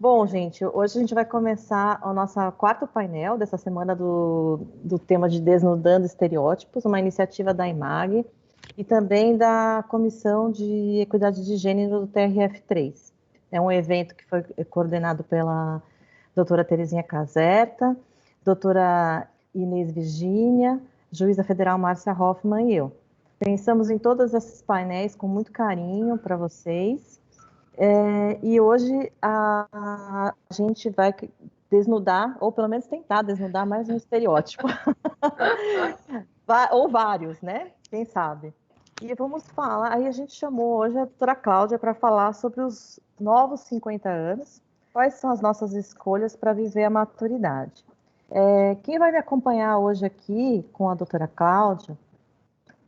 Bom, gente, hoje a gente vai começar o nosso quarto painel dessa semana do tema de Desnudando Estereótipos, uma iniciativa da IMAG e também da Comissão de Equidade de Gênero do TRF3. É um evento que foi coordenado pela doutora Terezinha Caserta, doutora Inês Virgínia, juíza federal Márcia Hoffmann e eu. Pensamos em todos esses painéis com muito carinho para vocês. E hoje a gente vai desnudar, ou pelo menos tentar desnudar mais um estereótipo. Ou vários, né? Quem sabe? E vamos falar, aí a gente chamou hoje a doutora Cláudia para falar sobre os novos 50 anos, quais são as nossas escolhas para viver a maturidade. Quem vai me acompanhar hoje aqui com a doutora Cláudia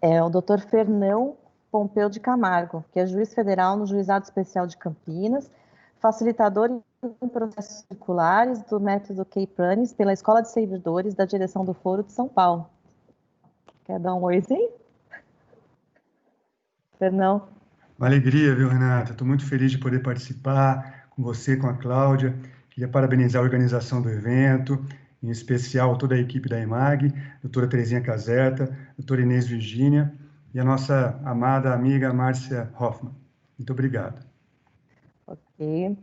é o doutor Fernão Pompeu de Camargo, que é juiz federal no Juizado Especial de Campinas, facilitador em processos circulares do método K-Pranes pela Escola de Servidores da Direção do Foro de São Paulo. Quer dar um oizinho? Fernão? Uma alegria, viu, Renata? Estou muito feliz de poder participar com você, com a Cláudia. Queria parabenizar a organização do evento, em especial toda a equipe da EMAG, doutora Terezinha Caserta, doutora Inês Virgínia e a nossa amada amiga Márcia Hoffmann. Muito obrigado. Ok.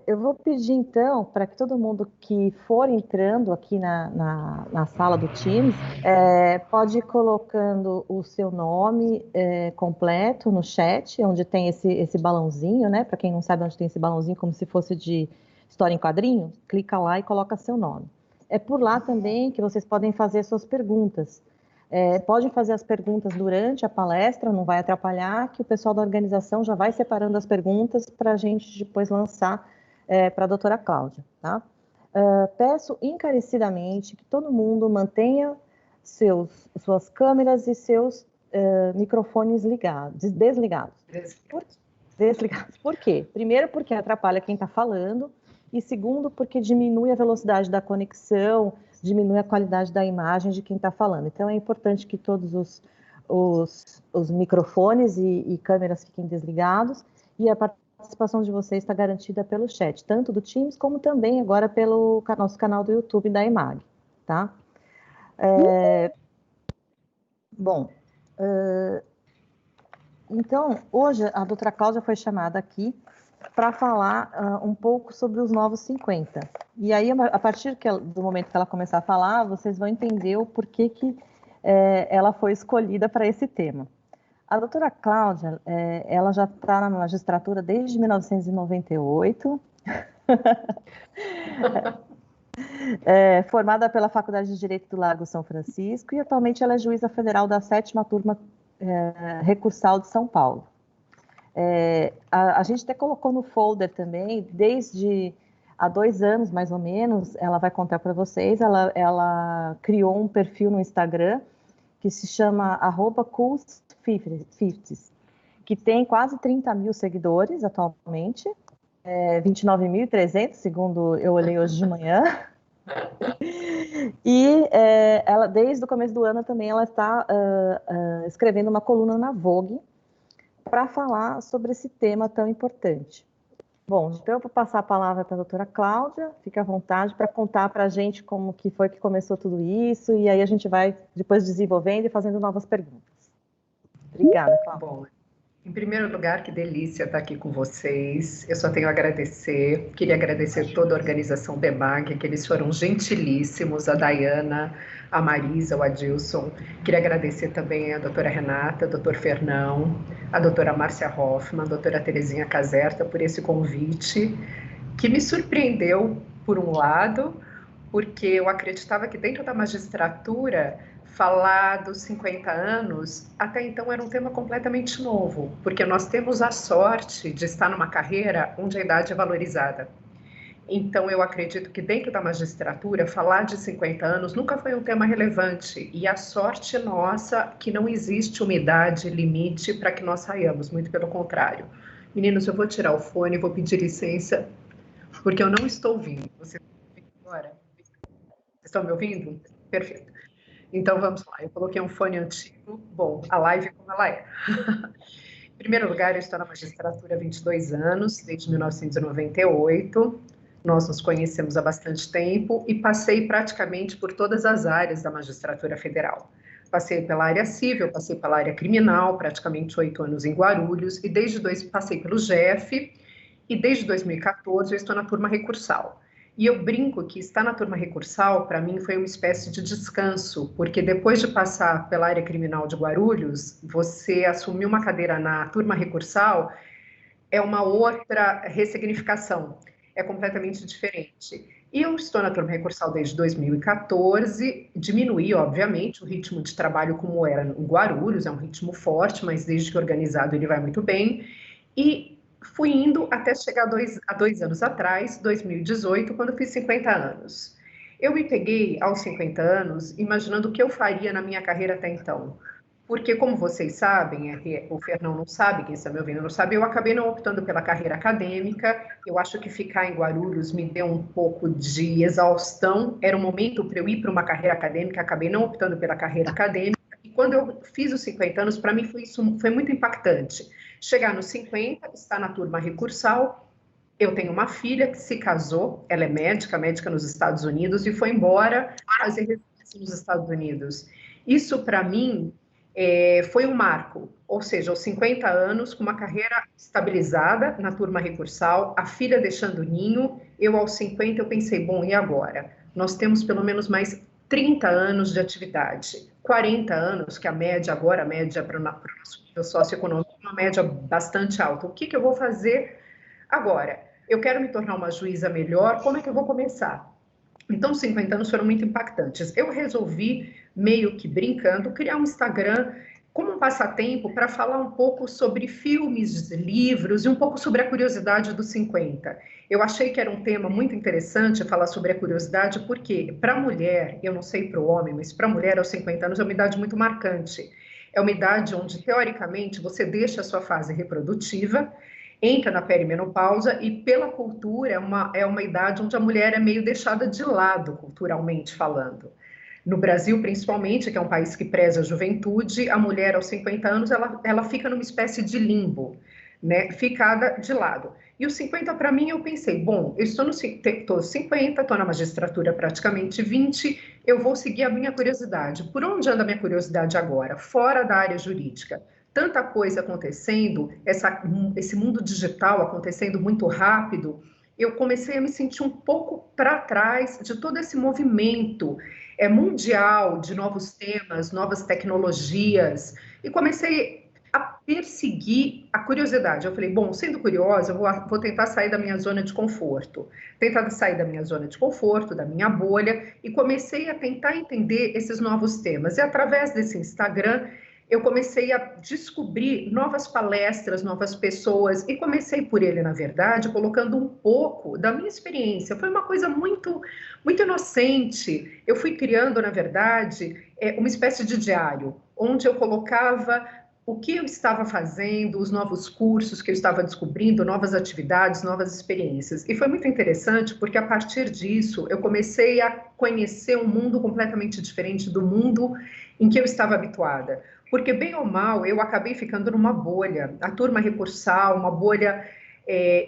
Eu vou pedir então para que todo mundo que for entrando aqui na sala do Teams pode ir colocando o seu nome completo no chat, onde tem esse balãozinho, né? Para quem não sabe onde tem esse balãozinho, como se fosse de história em quadrinho, clica lá e coloca seu nome. É por lá também que vocês podem fazer suas perguntas. Podem fazer as perguntas durante a palestra, não vai atrapalhar, que o pessoal da organização já vai separando as perguntas para a gente depois lançar para a doutora Cláudia, tá? Peço encarecidamente que todo mundo mantenha suas câmeras e seus microfones desligados. Desligados. Por quê? Primeiro, porque atrapalha quem está falando, e segundo, porque diminui a velocidade da conexão, diminui a qualidade da imagem de quem está falando. Então, é importante que todos os microfones e câmeras fiquem desligados, e a participação de vocês está garantida pelo chat, tanto do Teams, como também agora pelo nosso canal do YouTube da EMAG, tá? Então, hoje a doutora Cláudia foi chamada aqui para falar um pouco sobre os novos 50. E aí, a partir do momento que ela começar a falar, vocês vão entender o porquê que ela foi escolhida para esse tema. A doutora Cláudia, ela já está na magistratura desde 1998, formada pela Faculdade de Direito do Largo São Francisco, e atualmente ela é juíza federal da 7ª turma recursal de São Paulo. A gente até colocou no folder também, desde há 2 anos, mais ou menos, ela vai contar para vocês, ela criou um perfil no Instagram que se chama @cool50s, que tem quase 30 mil seguidores atualmente, 29.300, segundo eu olhei hoje de manhã. E ela, desde o começo do ano também, ela está escrevendo uma coluna na Vogue para falar sobre esse tema tão importante. Bom, então eu vou passar a palavra para a doutora Cláudia, fique à vontade para contar para a gente como que foi que começou tudo isso, e aí a gente vai depois desenvolvendo e fazendo novas perguntas. Obrigada, Cláudia. Bom, em primeiro lugar, que delícia estar aqui com vocês. Eu só tenho a agradecer. Queria agradecer toda a organização DEMAG, que eles foram gentilíssimos, a Dayana, a Marisa, o Adilson. Queria agradecer também a doutora Renata, o doutor Fernão, a doutora Márcia Hoffmann, a doutora Terezinha Caserta por esse convite, que me surpreendeu, por um lado, porque eu acreditava que dentro da magistratura falar dos 50 anos, até então era um tema completamente novo, porque nós temos a sorte de estar numa carreira onde a idade é valorizada. Então, eu acredito que dentro da magistratura, falar de 50 anos nunca foi um tema relevante, e a sorte nossa que não existe uma idade limite para que nós saiamos, muito pelo contrário. Meninos, eu vou tirar o fone, vou pedir licença, porque eu não estou ouvindo. Vocês estão me ouvindo agora? Vocês estão me ouvindo? Perfeito. Então, vamos lá. Eu coloquei um fone antigo. Bom, a live como ela é. Em primeiro lugar, eu estou na magistratura há 22 anos, desde 1998. Nós nos conhecemos há bastante tempo e passei praticamente por todas as áreas da magistratura federal. Passei pela área civil, passei pela área criminal, praticamente 8 anos em Guarulhos, e passei pelo GF, e desde 2014 eu estou na turma recursal. E eu brinco que estar na turma recursal, para mim, foi uma espécie de descanso, porque depois de passar pela área criminal de Guarulhos, você assumir uma cadeira na turma recursal é uma outra ressignificação, é completamente diferente. E eu estou na turma recursal desde 2014, diminuí, obviamente, o ritmo de trabalho como era em Guarulhos, é um ritmo forte, mas desde que organizado ele vai muito bem, e fui indo até chegar há 2 anos atrás, 2018, quando fiz 50 anos. Eu me peguei aos 50 anos imaginando o que eu faria na minha carreira até então. Porque, como vocês sabem, o Fernão não sabe, quem está me ouvindo não sabe, eu acabei não optando pela carreira acadêmica. Eu acho que ficar em Guarulhos me deu um pouco de exaustão. Era o momento para eu ir para uma carreira acadêmica, acabei não optando pela carreira acadêmica. E quando eu fiz os 50 anos, para mim foi muito impactante. Chegar nos 50, estar na turma recursal. Eu tenho uma filha que se casou, ela é médica nos Estados Unidos, e foi embora fazer residência nos Estados Unidos. Isso, para mim, foi um marco, ou seja, aos 50 anos, com uma carreira estabilizada na turma recursal, a filha deixando o ninho, eu aos 50 eu pensei, bom, e agora? Nós temos pelo menos mais 30 anos de atividade, 40 anos, que a média agora, a média para o nosso nível socioeconômico, é uma média bastante alta. O que eu vou fazer agora? Eu quero me tornar uma juíza melhor, como é que eu vou começar? Então, os 50 anos foram muito impactantes. Eu resolvi, meio que brincando, criar um Instagram como um passatempo para falar um pouco sobre filmes, livros e um pouco sobre a curiosidade dos 50. Eu achei que era um tema muito interessante falar sobre a curiosidade, porque para a mulher, eu não sei para o homem, mas para a mulher aos 50 anos é uma idade muito marcante. É uma idade onde, teoricamente, você deixa a sua fase reprodutiva, entra na perimenopausa e, pela cultura, é uma idade onde a mulher é meio deixada de lado, culturalmente falando. No Brasil, principalmente, que é um país que preza a juventude, a mulher aos 50 anos, ela fica numa espécie de limbo, né? Ficada de lado. E os 50, para mim, eu pensei, bom, eu estou 50, estou na magistratura praticamente 20, eu vou seguir a minha curiosidade. Por onde anda a minha curiosidade agora? Fora da área jurídica. Tanta coisa acontecendo, esse mundo digital acontecendo muito rápido, eu comecei a me sentir um pouco para trás de todo esse movimento mundial de novos temas, novas tecnologias, e comecei a perseguir a curiosidade. Eu falei, bom, sendo curiosa, eu vou tentar sair da minha zona de conforto. Tentar sair da minha zona de conforto, da minha bolha, e comecei a tentar entender esses novos temas. E através desse Instagram, eu comecei a descobrir novas palestras, novas pessoas, e comecei por ele, na verdade, colocando um pouco da minha experiência. Foi uma coisa muito, muito inocente. Eu fui criando, na verdade, uma espécie de diário, onde eu colocava o que eu estava fazendo, os novos cursos que eu estava descobrindo, novas atividades, novas experiências. E foi muito interessante, porque a partir disso, eu comecei a conhecer um mundo completamente diferente do mundo em que eu estava habituada. Porque, bem ou mal, eu acabei ficando numa bolha, a turma recursal, uma bolha,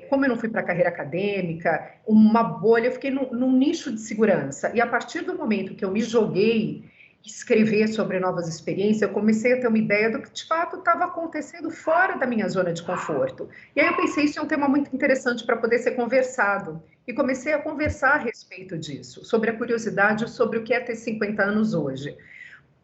como eu não fui para a carreira acadêmica, uma bolha, eu fiquei num nicho de segurança. E a partir do momento que eu me joguei escrever sobre novas experiências, eu comecei a ter uma ideia do que, de fato, estava acontecendo fora da minha zona de conforto. E aí eu pensei, isso é um tema muito interessante para poder ser conversado. E comecei a conversar a respeito disso, sobre a curiosidade, sobre o que é ter 50 anos hoje.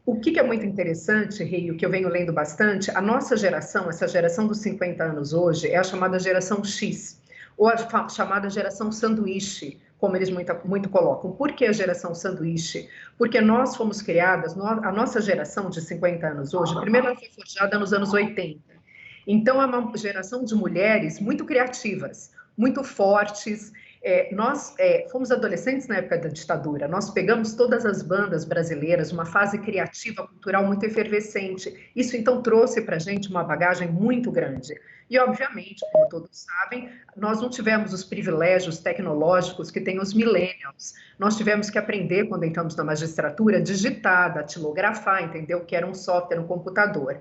O que é muito interessante, Rei, o que eu venho lendo bastante, a nossa geração, essa geração dos 50 anos hoje, é a chamada geração X, ou a chamada geração sanduíche, como eles muito colocam. Por que a geração sanduíche? Porque nós fomos criadas, a nossa geração de 50 anos hoje, primeiro ela foi forjada nos anos 80. Então, é uma geração de mulheres muito criativas, muito fortes. Nós fomos adolescentes na época da ditadura, nós pegamos todas as bandas brasileiras, uma fase criativa, cultural muito efervescente. Isso, então, trouxe para a gente uma bagagem muito grande. E, obviamente, como todos sabem, nós não tivemos os privilégios tecnológicos que têm os millennials. Nós tivemos que aprender, quando entramos na magistratura, a digitar, datilografar, entendeu? Que era um software, um computador.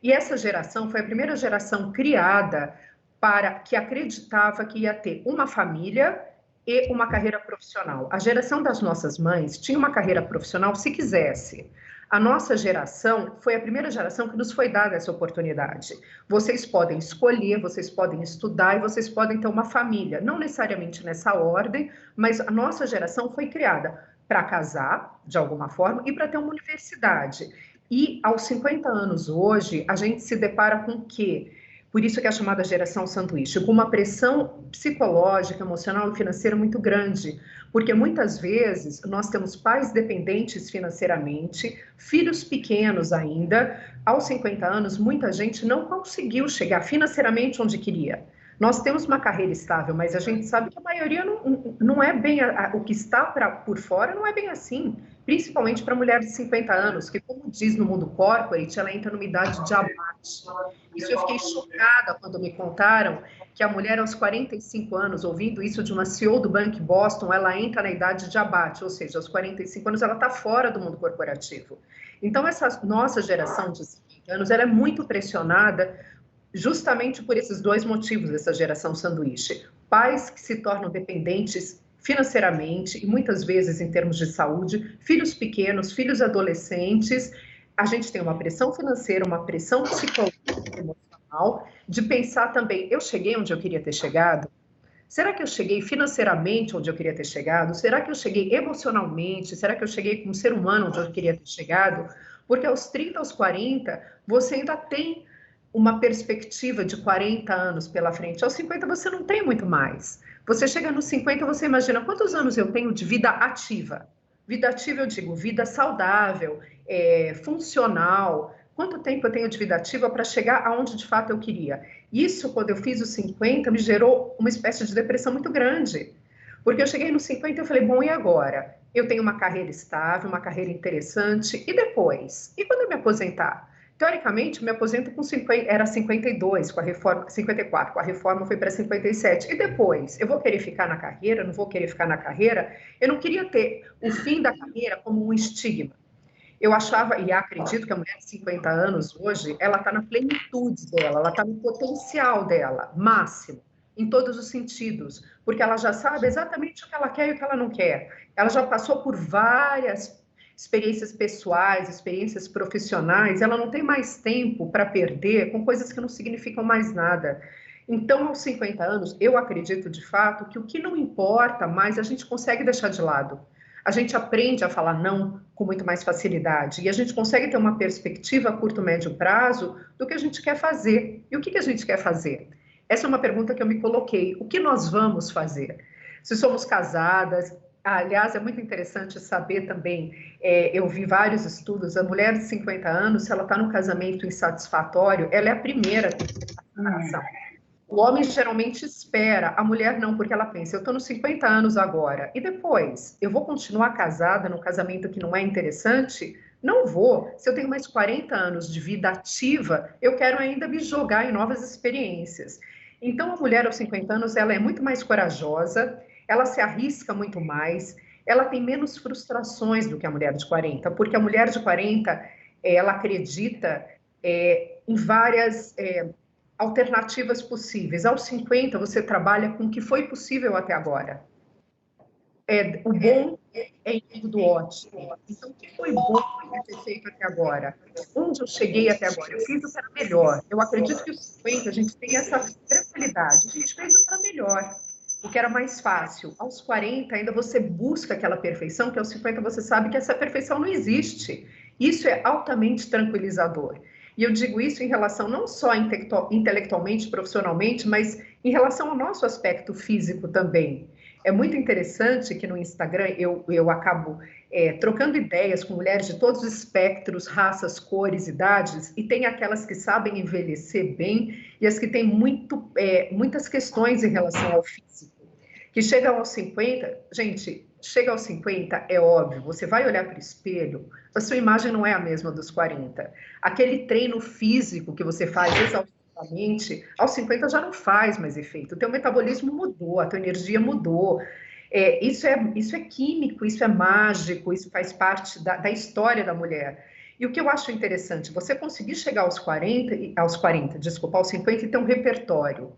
E essa geração foi a primeira geração criada para que acreditava que ia ter uma família e uma carreira profissional. A geração das nossas mães tinha uma carreira profissional se quisesse. A nossa geração foi a primeira geração que nos foi dada essa oportunidade. Vocês podem escolher, vocês podem estudar e vocês podem ter uma família. Não necessariamente nessa ordem, mas a nossa geração foi criada para casar, de alguma forma, e para ter uma universidade. E aos 50 anos hoje, a gente se depara com o quê? Por isso que é chamada geração sanduíche, com uma pressão psicológica, emocional e financeira muito grande, porque muitas vezes nós temos pais dependentes financeiramente, filhos pequenos ainda, aos 50 anos, muita gente não conseguiu chegar financeiramente onde queria. Nós temos uma carreira estável, mas a gente sabe que a maioria não é bem, o que está por fora não é bem assim, principalmente para mulheres de 50 anos, que, como diz no mundo corporate, ela entra numa idade de abate. Isso eu fiquei chocada quando me contaram que a mulher aos 45 anos, ouvindo isso de uma CEO do Bank Boston, ela entra na idade de abate, ou seja, aos 45 anos ela está fora do mundo corporativo. Então, essa nossa geração de 50 anos, ela é muito pressionada justamente por esses dois motivos, essa geração sanduíche. Pais que se tornam dependentes financeiramente e muitas vezes em termos de saúde, filhos pequenos, filhos adolescentes. A gente tem uma pressão financeira, uma pressão psicológica, emocional, de pensar também, eu cheguei onde eu queria ter chegado? Será que eu cheguei financeiramente onde eu queria ter chegado? Será que eu cheguei emocionalmente? Será que eu cheguei como ser humano onde eu queria ter chegado? Porque aos 30, aos 40, você ainda tem uma perspectiva de 40 anos pela frente. Aos 50 você não tem muito mais. Você chega nos 50, você imagina quantos anos eu tenho de vida ativa. Vida ativa, eu digo, vida saudável, funcional. Quanto tempo eu tenho de vida ativa para chegar aonde de fato eu queria? Isso, quando eu fiz os 50, me gerou uma espécie de depressão muito grande. Porque eu cheguei nos 50 e eu falei, bom, e agora? Eu tenho uma carreira estável, uma carreira interessante, e depois? E quando eu me aposentar? Teoricamente, eu me aposento com 50, era 52, com a reforma, 54, com a reforma foi para 57. E depois? Eu vou querer ficar na carreira? Não vou querer ficar na carreira? Eu não queria ter o fim da carreira como um estigma. Eu achava, e acredito que a mulher de 50 anos hoje, ela está na plenitude dela, ela está no potencial dela, máximo, em todos os sentidos, porque ela já sabe exatamente o que ela quer e o que ela não quer. Ela já passou por várias experiências pessoais, experiências profissionais, ela não tem mais tempo para perder com coisas que não significam mais nada. Então, aos 50 anos, eu acredito de fato que o que não importa mais a gente consegue deixar de lado. A gente aprende a falar não com muito mais facilidade e a gente consegue ter uma perspectiva a curto, médio prazo do que a gente quer fazer. E o que a gente quer fazer? Essa é uma pergunta que eu me coloquei. O que nós vamos fazer? Se somos casadas, aliás, é muito interessante saber também, eu vi vários estudos, a mulher de 50 anos, se ela está num casamento insatisfatório, ela é a primeira a ter separação. O homem geralmente espera, a mulher não, porque ela pensa, eu estou nos 50 anos agora, e depois? Eu vou continuar casada num casamento que não é interessante? Não vou. Se eu tenho mais 40 anos de vida ativa, eu quero ainda me jogar em novas experiências. Então, a mulher aos 50 anos, ela é muito mais corajosa, ela se arrisca muito mais, ela tem menos frustrações do que a mulher de 40, porque a mulher de 40, ela acredita em várias alternativas possíveis. Aos 50, você trabalha com o que foi possível até agora. O bom é inimigo do ótimo. Então, o que foi bom para ter feito até agora? Onde eu cheguei até agora? Eu fiz o que era melhor. Eu acredito que aos 50 a gente tem essa tranquilidade. A gente fez o que era melhor, o que era mais fácil. Aos 40, ainda você busca aquela perfeição, que aos 50 você sabe que essa perfeição não existe. Isso é altamente tranquilizador. E eu digo isso em relação não só intelectualmente, profissionalmente, mas em relação ao nosso aspecto físico também. É muito interessante que no Instagram eu acabo trocando ideias com mulheres de todos os espectros, raças, cores, idades, e tem aquelas que sabem envelhecer bem e as que têm muitas questões em relação ao físico. Que chegam aos 50, gente, chega aos 50, é óbvio, você vai olhar para o espelho, a sua imagem não é a mesma dos 40. Aquele treino físico que você faz exaustivamente, aos 50 já não faz mais efeito. O teu metabolismo mudou, a tua energia mudou. Isso é químico, isso é mágico, isso faz parte da história da mulher. E o que eu acho interessante, você conseguir chegar aos 50 e ter um repertório.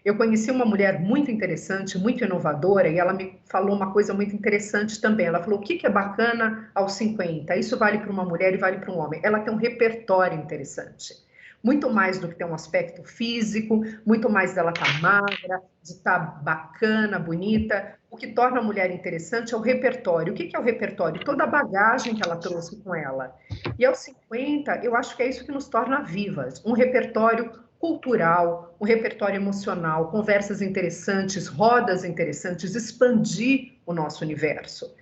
Eu conheci uma mulher muito interessante, muito inovadora, e ela me falou uma coisa muito interessante também. Ela falou, o que é bacana aos 50? Isso vale para uma mulher e vale para um homem. Ela tem um repertório interessante. Muito mais do que ter um aspecto físico, muito mais dela estar magra, de estar bacana, bonita. O que torna a mulher interessante é o repertório. O que é o repertório? Toda a bagagem que ela trouxe com ela. E aos 50, eu acho que é isso que nos torna vivas. Um repertório cultural, um repertório emocional, conversas interessantes, rodas interessantes, expandir o nosso universo.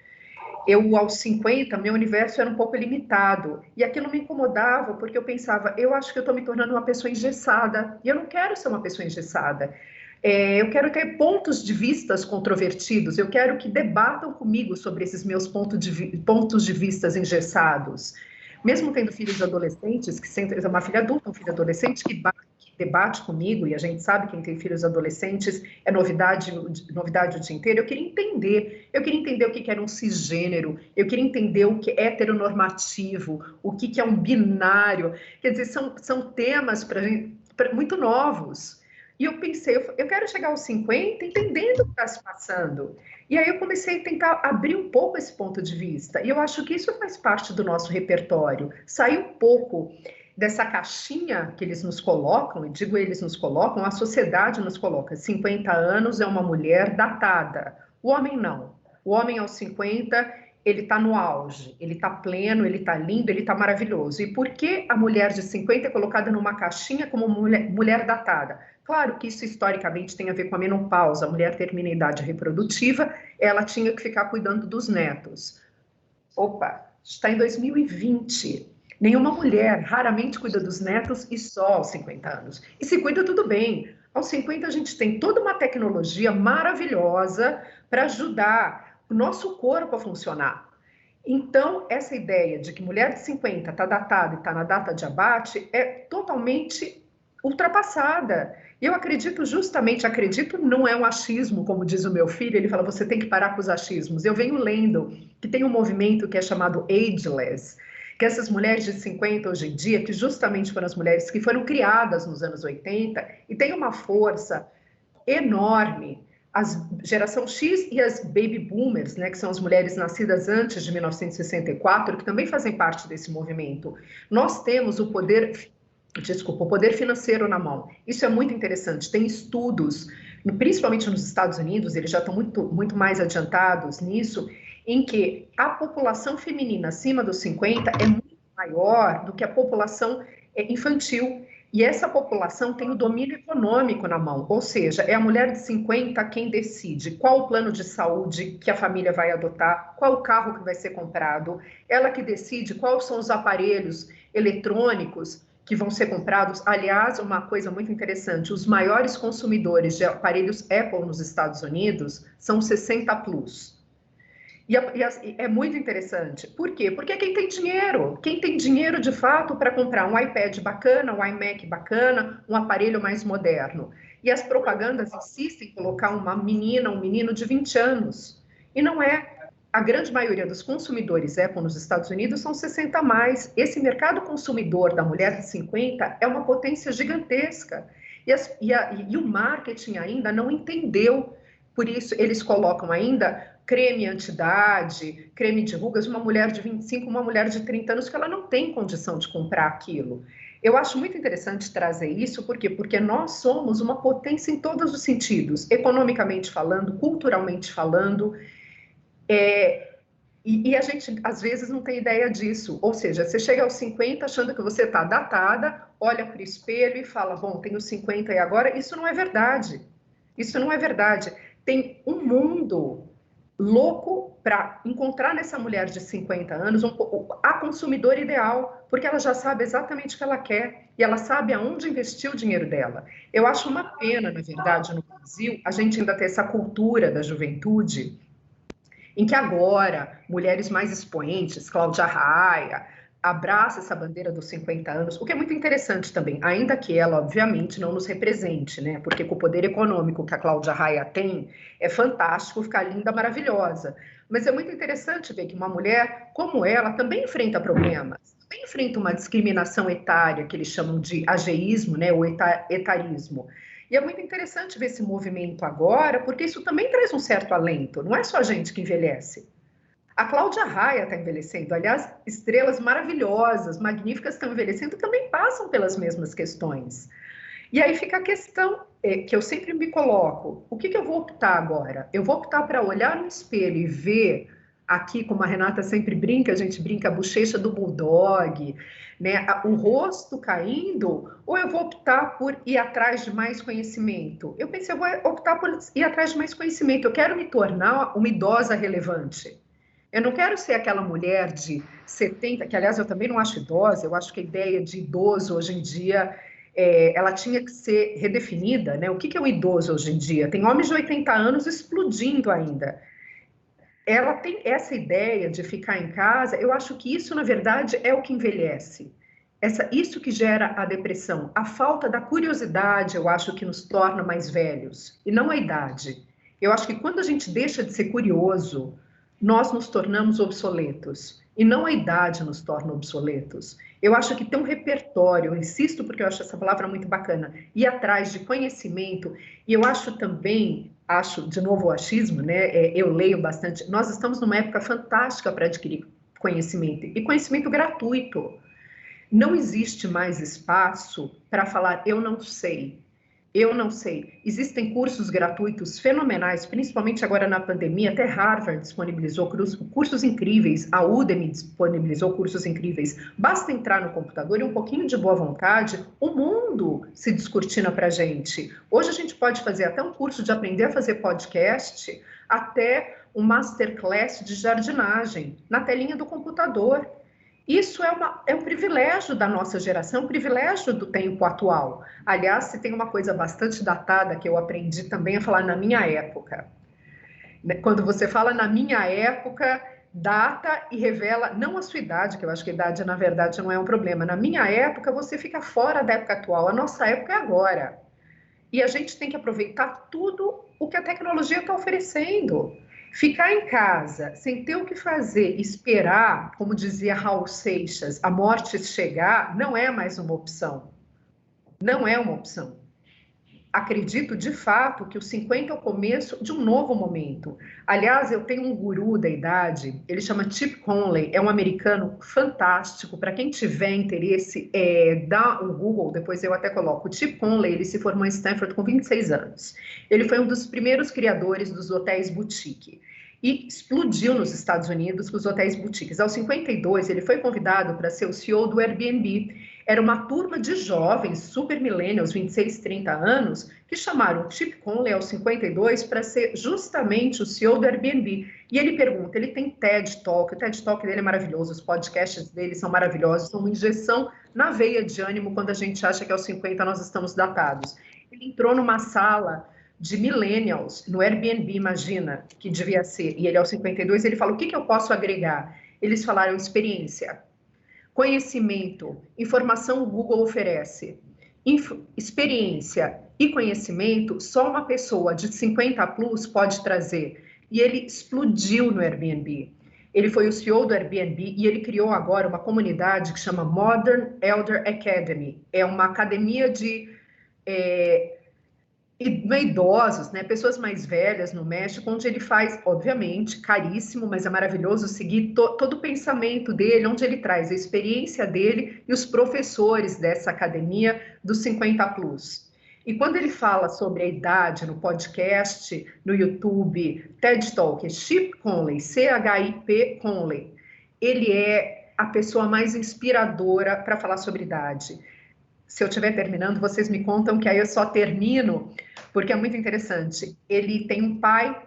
Eu, aos 50, meu universo era um pouco limitado. E aquilo me incomodava, porque eu pensava, eu acho que eu estou me tornando uma pessoa engessada. E eu não quero ser uma pessoa engessada. Eu quero ter pontos de vistas controvertidos. Eu quero que debatam comigo sobre esses meus pontos de vistas engessados. Mesmo tendo filhos adolescentes, uma filha adulta, um filho adolescente que debate comigo, e a gente sabe que quem tem filhos adolescentes é novidade o dia inteiro, eu queria entender o que era um cisgênero, eu queria entender o que é heteronormativo, o que é um binário, quer dizer, são temas muito novos. E eu pensei, eu quero chegar aos 50 entendendo o que está se passando. E aí eu comecei a tentar abrir um pouco esse ponto de vista. E eu acho que isso faz parte do nosso repertório. Sair um pouco dessa caixinha que eles nos colocam, e digo eles nos colocam, a sociedade nos coloca. 50 anos é uma mulher datada. O homem não. O homem aos 50, ele está no auge, ele está pleno, ele está lindo, ele está maravilhoso. E por que a mulher de 50 é colocada numa caixinha como mulher datada? Claro que isso historicamente tem a ver com a menopausa. A mulher termina a idade reprodutiva, ela tinha que ficar cuidando dos netos. Opa, está em 2020. Nenhuma mulher raramente cuida dos netos e só aos 50 anos. E se cuida, tudo bem. Aos 50 a gente tem toda uma tecnologia maravilhosa para ajudar o nosso corpo a funcionar. Então, essa ideia de que mulher de 50 está datada e está na data de abate é totalmente ultrapassada. E eu acredito não é um achismo, como diz o meu filho, ele fala, você tem que parar com os achismos. Eu venho lendo que tem um movimento que é chamado Ageless, que essas mulheres de 50 hoje em dia, que justamente foram as mulheres que foram criadas nos anos 80 e tem uma força enorme, as geração X e as baby boomers, né, que são as mulheres nascidas antes de 1964, que também fazem parte desse movimento. Nós temos o poder financeiro na mão. Isso é muito interessante. Tem estudos, principalmente nos Estados Unidos, eles já estão muito mais adiantados nisso, em que a população feminina acima dos 50 é muito maior do que a população infantil. E essa população tem o domínio econômico na mão, ou seja, é a mulher de 50 quem decide qual o plano de saúde que a família vai adotar, qual o carro que vai ser comprado, ela que decide quais são os aparelhos eletrônicos que vão ser comprados. Aliás, uma coisa muito interessante, os maiores consumidores de aparelhos Apple nos Estados Unidos são 60+. E é muito interessante. Por quê? Porque quem tem dinheiro de fato para comprar um iPad bacana, um iMac bacana, um aparelho mais moderno. E as propagandas insistem em colocar uma menina, um menino de 20 anos. E não é. A grande maioria dos consumidores Apple nos Estados Unidos são 60+. Esse mercado consumidor da mulher de 50 é uma potência gigantesca. E o marketing ainda não entendeu. Por isso, eles colocam ainda creme anti-idade, creme de rugas, uma mulher de 25, uma mulher de 30 anos, que ela não tem condição de comprar aquilo. Eu acho muito interessante trazer isso, por quê? Porque nós somos uma potência em todos os sentidos, economicamente falando, culturalmente falando, e a gente, às vezes, não tem ideia disso. Ou seja, você chega aos 50 achando que você está datada, olha para o espelho e fala, bom, tenho 50 e agora? Isso não é verdade. Isso não é verdade. Tem um mundo louco para encontrar nessa mulher de 50 anos a consumidora ideal, porque ela já sabe exatamente o que ela quer e ela sabe aonde investir o dinheiro dela. Eu acho uma pena, na verdade, no Brasil, a gente ainda ter essa cultura da juventude, em que agora mulheres mais expoentes, Cláudia Raia, abraça essa bandeira dos 50 anos, o que é muito interessante também, ainda que ela, obviamente, não nos represente, né? Porque com o poder econômico que a Cláudia Raia tem, é fantástico ficar linda, maravilhosa. Mas é muito interessante ver que uma mulher como ela também enfrenta problemas. também enfrenta uma discriminação etária, que eles chamam de ageísmo, né, ou etarismo. E é muito interessante ver esse movimento agora, porque isso também traz um certo alento, não é só a gente que envelhece. A Cláudia Raia está envelhecendo, aliás, estrelas maravilhosas, magníficas estão envelhecendo, também passam pelas mesmas questões. E aí fica a questão que eu sempre me coloco, o que eu vou optar agora? Eu vou optar para olhar no espelho e ver aqui, como a Renata sempre brinca, a gente brinca a bochecha do bulldog, né, o rosto caindo, ou eu vou optar por ir atrás de mais conhecimento? Eu pensei, eu vou optar por ir atrás de mais conhecimento, eu quero me tornar uma idosa relevante. Eu não quero ser aquela mulher de 70, que aliás eu também não acho idosa, eu acho que a ideia de idoso hoje em dia, ela tinha que ser redefinida, né? O que é um idoso hoje em dia? Tem homens de 80 anos explodindo ainda. Ela tem essa ideia de ficar em casa, eu acho que isso, na verdade, é o que envelhece. Isso que gera a depressão. A falta da curiosidade, eu acho que nos torna mais velhos, e não a idade. Eu acho que quando a gente deixa de ser curioso, nós nos tornamos obsoletos, e não a idade nos torna obsoletos. Eu acho que tem um repertório, eu insisto porque eu acho essa palavra muito bacana, ir atrás de conhecimento, e eu acho também, de novo o achismo, né? Eu leio bastante, nós estamos numa época fantástica para adquirir conhecimento, e conhecimento gratuito. Não existe mais espaço para falar eu não sei. Eu não sei. Existem cursos gratuitos fenomenais, principalmente agora na pandemia. Até Harvard disponibilizou cursos incríveis, a Udemy disponibilizou cursos incríveis. Basta entrar no computador e um pouquinho de boa vontade, o mundo se descortina para a gente. Hoje a gente pode fazer até um curso de aprender a fazer podcast, até um masterclass de jardinagem na telinha do computador. Isso é um privilégio da nossa geração, um privilégio do tempo atual. Aliás, se tem uma coisa bastante datada que eu aprendi também a falar na minha época. Quando você fala na minha época, data e revela, não a sua idade, que eu acho que a idade, na verdade, não é um problema. Na minha época, você fica fora da época atual. A nossa época é agora. E a gente tem que aproveitar tudo o que a tecnologia está oferecendo. Ficar em casa, sem ter o que fazer, esperar, como dizia Raul Seixas, a morte chegar, não é mais uma opção. Não é uma opção. Acredito, de fato, que os 50 é o começo de um novo momento. Aliás, eu tenho um guru da idade, ele chama Chip Conley, é um americano fantástico. Para quem tiver interesse, dá o Google, depois eu até coloco. O Chip Conley, ele se formou em Stanford com 26 anos. Ele foi um dos primeiros criadores dos hotéis boutique e explodiu nos Estados Unidos com os hotéis boutiques. Aos 52, ele foi convidado para ser o CEO do Airbnb. Era uma turma de jovens, super millennials, 26, 30 anos, que chamaram o Chip Conley aos 52 para ser justamente o CEO do Airbnb. E ele pergunta, ele tem TED Talk, o TED Talk dele é maravilhoso, os podcasts dele são maravilhosos, são uma injeção na veia de ânimo quando a gente acha que aos 50 nós estamos datados. Ele entrou numa sala de millennials no Airbnb, imagina, que devia ser, e ele aos 52, ele fala, o que eu posso agregar? Eles falaram experiência. Conhecimento, informação o Google oferece. Experiência e conhecimento, só uma pessoa de 50 plus pode trazer. E ele explodiu no Airbnb. Ele foi o CEO do Airbnb e ele criou agora uma comunidade que chama Modern Elder Academy. É uma academia de idosos, né, pessoas mais velhas no México, onde ele faz, obviamente, caríssimo, mas é maravilhoso seguir todo o pensamento dele, onde ele traz a experiência dele e os professores dessa academia dos 50 plus. E quando ele fala sobre a idade no podcast, no YouTube, TED Talk, Chip Conley, C-H-I-P Conley, ele é a pessoa mais inspiradora para falar sobre idade. Se eu estiver terminando, vocês me contam que aí eu só termino, porque é muito interessante. Ele tem um pai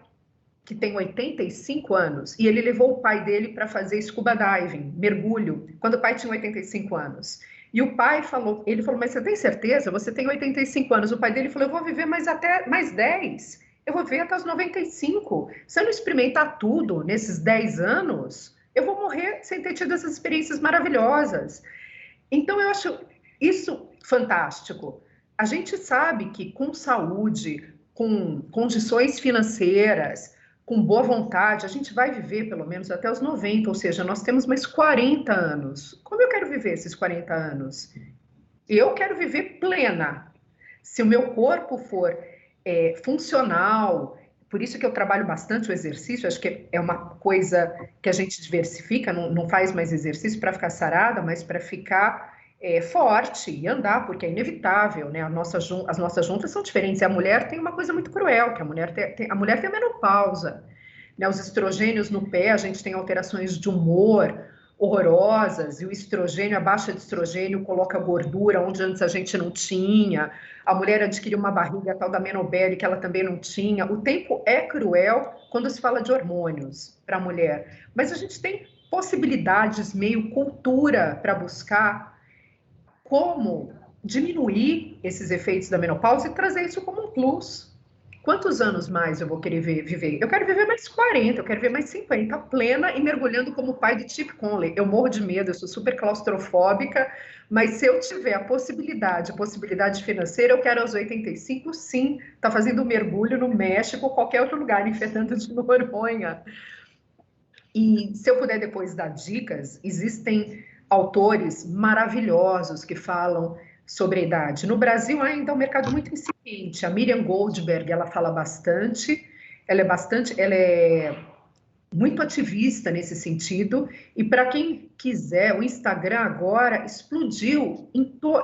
que tem 85 anos e ele levou o pai dele para fazer scuba diving, mergulho, quando o pai tinha 85 anos. E o pai falou, mas você tem certeza? Você tem 85 anos. O pai dele falou, eu vou viver até mais 10. Eu vou viver até os 95. Se eu não experimentar tudo nesses 10 anos, eu vou morrer sem ter tido essas experiências maravilhosas. Então, eu acho isso fantástico. A gente sabe que com saúde, com condições financeiras, com boa vontade, a gente vai viver pelo menos até os 90, ou seja, nós temos mais 40 anos. Como eu quero viver esses 40 anos? Eu quero viver plena. Se o meu corpo for funcional, por isso que eu trabalho bastante o exercício, acho que é uma coisa que a gente diversifica, não faz mais exercício para ficar sarada, mas para ficar forte e andar, porque é inevitável, né? As nossas juntas são diferentes. E a mulher tem uma coisa muito cruel, que a mulher tem a menopausa, né? Os estrogênios no pé, a gente tem alterações de humor horrorosas, e o estrogênio, a baixa de estrogênio coloca gordura onde antes a gente não tinha. A mulher adquire uma barriga tal da menobele que ela também não tinha. O tempo é cruel quando se fala de hormônios para a mulher, mas a gente tem possibilidades, meio cultura para buscar como diminuir esses efeitos da menopausa e trazer isso como um plus. Quantos anos mais eu vou querer viver? Eu quero viver mais 40, eu quero viver mais 50, plena e mergulhando como pai de Chip Conley. Eu morro de medo, eu sou super claustrofóbica, mas se eu tiver a possibilidade financeira, eu quero aos 85, sim, tá fazendo um mergulho no México ou qualquer outro lugar em Fernando de Noronha. E se eu puder depois dar dicas, existem autores maravilhosos que falam sobre a idade. No Brasil ainda é um mercado muito incipiente. A Miriam Goldberg, ela fala bastante, ela é muito ativista nesse sentido. E para quem quiser, o Instagram agora explodiu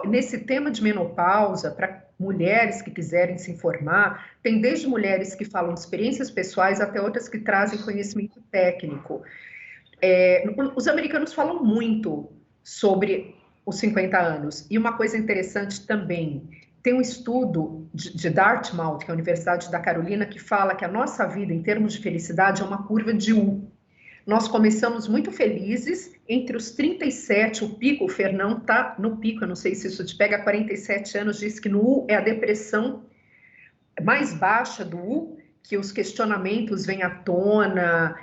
nesse tema de menopausa, para mulheres que quiserem se informar. Tem desde mulheres que falam de experiências pessoais até outras que trazem conhecimento técnico. Os americanos falam muito sobre os 50 anos. E uma coisa interessante também, tem um estudo de Dartmouth, que é a Universidade da Carolina, que fala que a nossa vida, em termos de felicidade, é uma curva de U. Nós começamos muito felizes, entre os 37, o pico, o Fernão está no pico, eu não sei se isso te pega, 47 anos, diz que no U é a depressão mais baixa do U, que os questionamentos vêm à tona,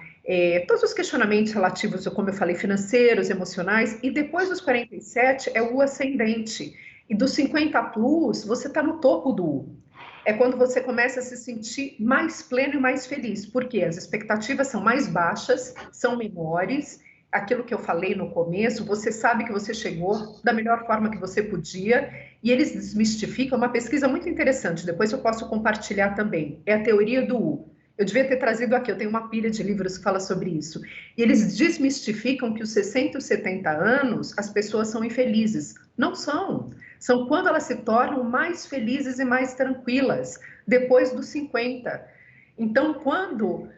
todos os questionamentos relativos, como eu falei, financeiros, emocionais, e depois dos 47 é o U ascendente. E dos 50 plus, você está no topo do U. É quando você começa a se sentir mais pleno e mais feliz, porque as expectativas são mais baixas, são menores. Aquilo que eu falei no começo, você sabe que você chegou da melhor forma que você podia, e eles desmistificam uma pesquisa muito interessante, depois eu posso compartilhar também, é a teoria do U. Eu devia ter trazido aqui, eu tenho uma pilha de livros que fala sobre isso. E eles desmistificam que os 60 e os 70 anos as pessoas são infelizes. Não são. São quando elas se tornam mais felizes e mais tranquilas, depois dos 50. Então, quando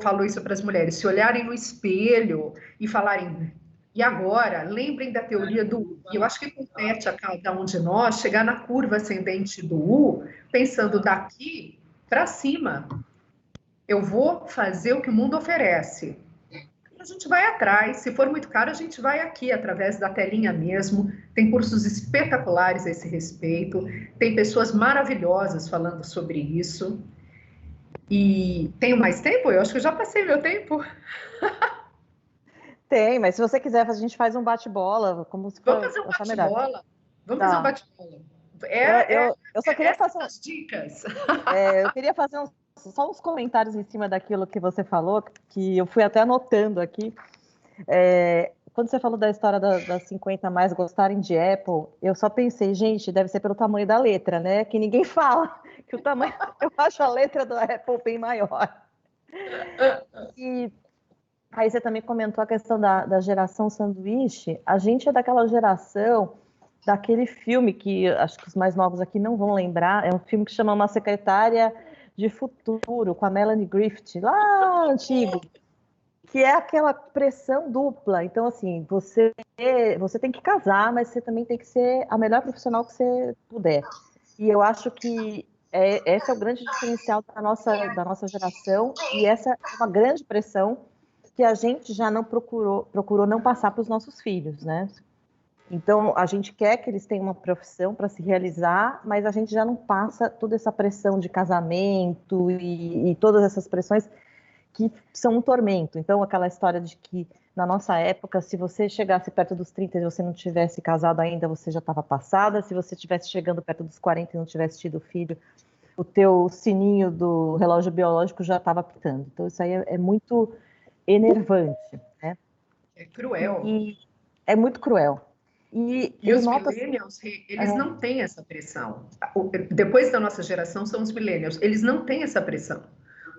falo isso para as mulheres, se olharem no espelho e falarem, e agora, lembrem da teoria do U. E eu acho que compete a cada um de nós chegar na curva ascendente do U, pensando daqui para cima. Eu vou fazer o que o mundo oferece. A gente vai atrás, se for muito caro, a gente vai aqui, através da telinha mesmo. Tem cursos espetaculares a esse respeito, tem pessoas maravilhosas falando sobre isso. E tenho mais tempo? Eu acho que eu já passei meu tempo. Tem, mas se você quiser, a gente faz um bate-bola, como se Vamos fazer um bate-bola? Vamos fazer um bate-bola. Eu só queria fazer umas dicas. Eu queria fazer só uns comentários em cima daquilo que você falou, que eu fui até anotando aqui. Quando você falou da história das 50 mais gostarem de Apple, eu só pensei, gente, deve ser pelo tamanho da letra, né? Que ninguém fala que o tamanho. Eu acho a letra do Apple bem maior. E aí você também comentou a questão da geração sanduíche. A gente é daquela geração daquele filme que acho que os mais novos aqui não vão lembrar. É um filme que chama Uma Secretária de Futuro, com a Melanie Griffith, lá antigo, que é aquela pressão dupla. Então, assim, você tem que casar, mas você também tem que ser a melhor profissional que você puder. E eu acho que esse é o grande diferencial da nossa geração, e essa é uma grande pressão que a gente já não procurou não passar para os nossos filhos, né? Então, a gente quer que eles tenham uma profissão para se realizar, mas a gente já não passa toda essa pressão de casamento e todas essas pressões que são um tormento. Então, aquela história de que, na nossa época, se você chegasse perto dos 30 e você não tivesse casado ainda, você já estava passada. Se você estivesse chegando perto dos 40 e não tivesse tido filho, o teu sininho do relógio biológico já estava apitando. Então, isso aí é muito enervante, né? É cruel. E é muito cruel. E eu os noto millennials, eles não têm essa pressão. Depois da nossa geração são os millennials. Eles não têm essa pressão.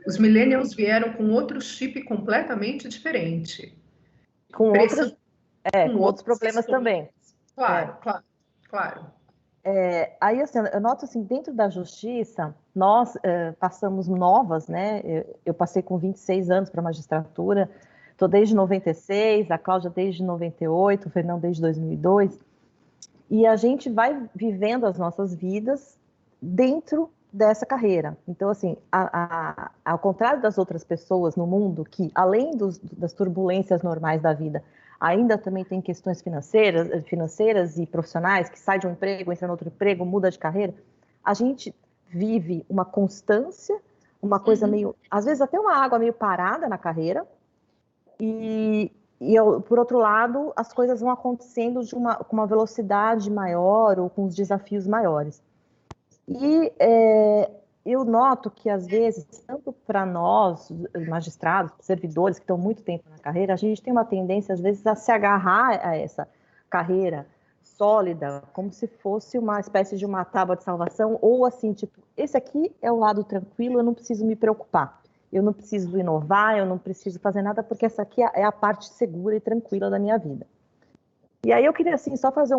Os millennials vieram com outro chip completamente diferente. com Pressão com outros problemas questões. também. Claro, claro. Aí, assim, eu noto, assim, dentro da justiça, nós passamos novas, né? Eu passei com 26 anos para a magistratura, estou desde 96, a Cláudia desde 98, o Fernão desde 2002, e a gente vai vivendo as nossas vidas dentro dessa carreira. Então, assim, ao contrário das outras pessoas no mundo, que além das turbulências normais da vida, ainda também tem questões financeiras e profissionais, que sai de um emprego, entra em outro emprego, muda de carreira, a gente vive uma constância, uma coisa meio, às vezes até uma água meio parada na carreira, por outro lado, as coisas vão acontecendo com uma velocidade maior ou com os desafios maiores. E eu noto que, às vezes, tanto para nós, magistrados, servidores que estão muito tempo na carreira, a gente tem uma tendência, às vezes, a se agarrar a essa carreira sólida, como se fosse uma espécie de uma tábua de salvação, ou assim, tipo, esse aqui é o lado tranquilo, eu não preciso me preocupar, eu não preciso inovar, eu não preciso fazer nada, porque essa aqui é a parte segura e tranquila da minha vida. E aí eu queria, assim, só fazer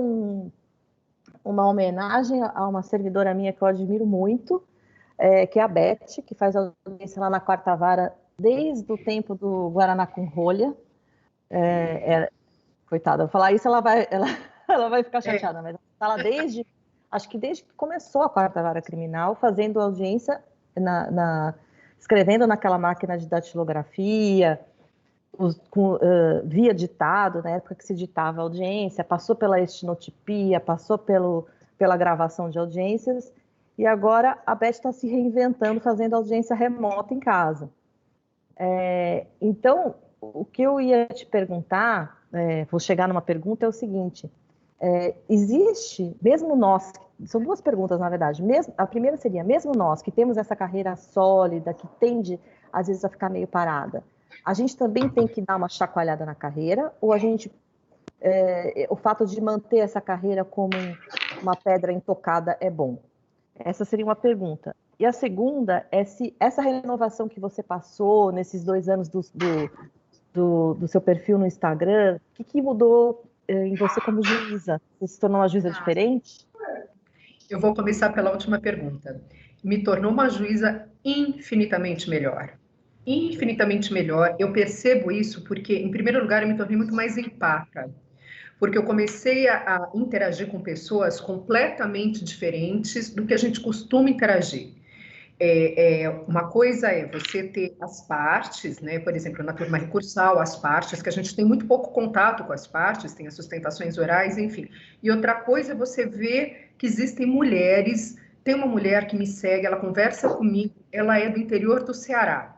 uma homenagem a uma servidora minha que eu admiro muito, que é a Beth, que faz audiência lá na quarta vara desde o tempo do Guaraná com rolha. Coitada, eu falar isso, ela vai ficar chateada, mas ela acho que desde que começou a quarta vara criminal, fazendo audiência, escrevendo naquela máquina de datilografia, via ditado, na época que se ditava a audiência, passou pela estinotipia, passou pela gravação de audiências, e agora a Beth está se reinventando, fazendo audiência remota em casa. Então, o que eu ia te perguntar, vou chegar numa pergunta, é o seguinte, existe, mesmo nós, são duas perguntas, na verdade, a primeira seria, mesmo nós que temos essa carreira sólida, que tende, às vezes, a ficar meio parada, a gente também tem que dar uma chacoalhada na carreira, ou o fato de manter essa carreira como uma pedra intocada é bom? Essa seria uma pergunta. E a segunda é se essa renovação que você passou nesses 2 anos do seu perfil no Instagram, o que mudou em você como juíza? Você se tornou uma juíza diferente? Eu vou começar pela última pergunta. Me tornou uma juíza infinitamente melhor. Infinitamente melhor. Eu percebo isso porque, em primeiro lugar, eu me tornei muito mais empática. Porque eu comecei a interagir com pessoas completamente diferentes do que a gente costuma interagir. Uma coisa é você ter as partes, né? Por exemplo, na turma recursal, as partes, que a gente tem muito pouco contato com as partes, tem as sustentações orais, enfim. E outra coisa é você ver que existem mulheres. Tem uma mulher que me segue, ela conversa comigo, ela é do interior do Ceará.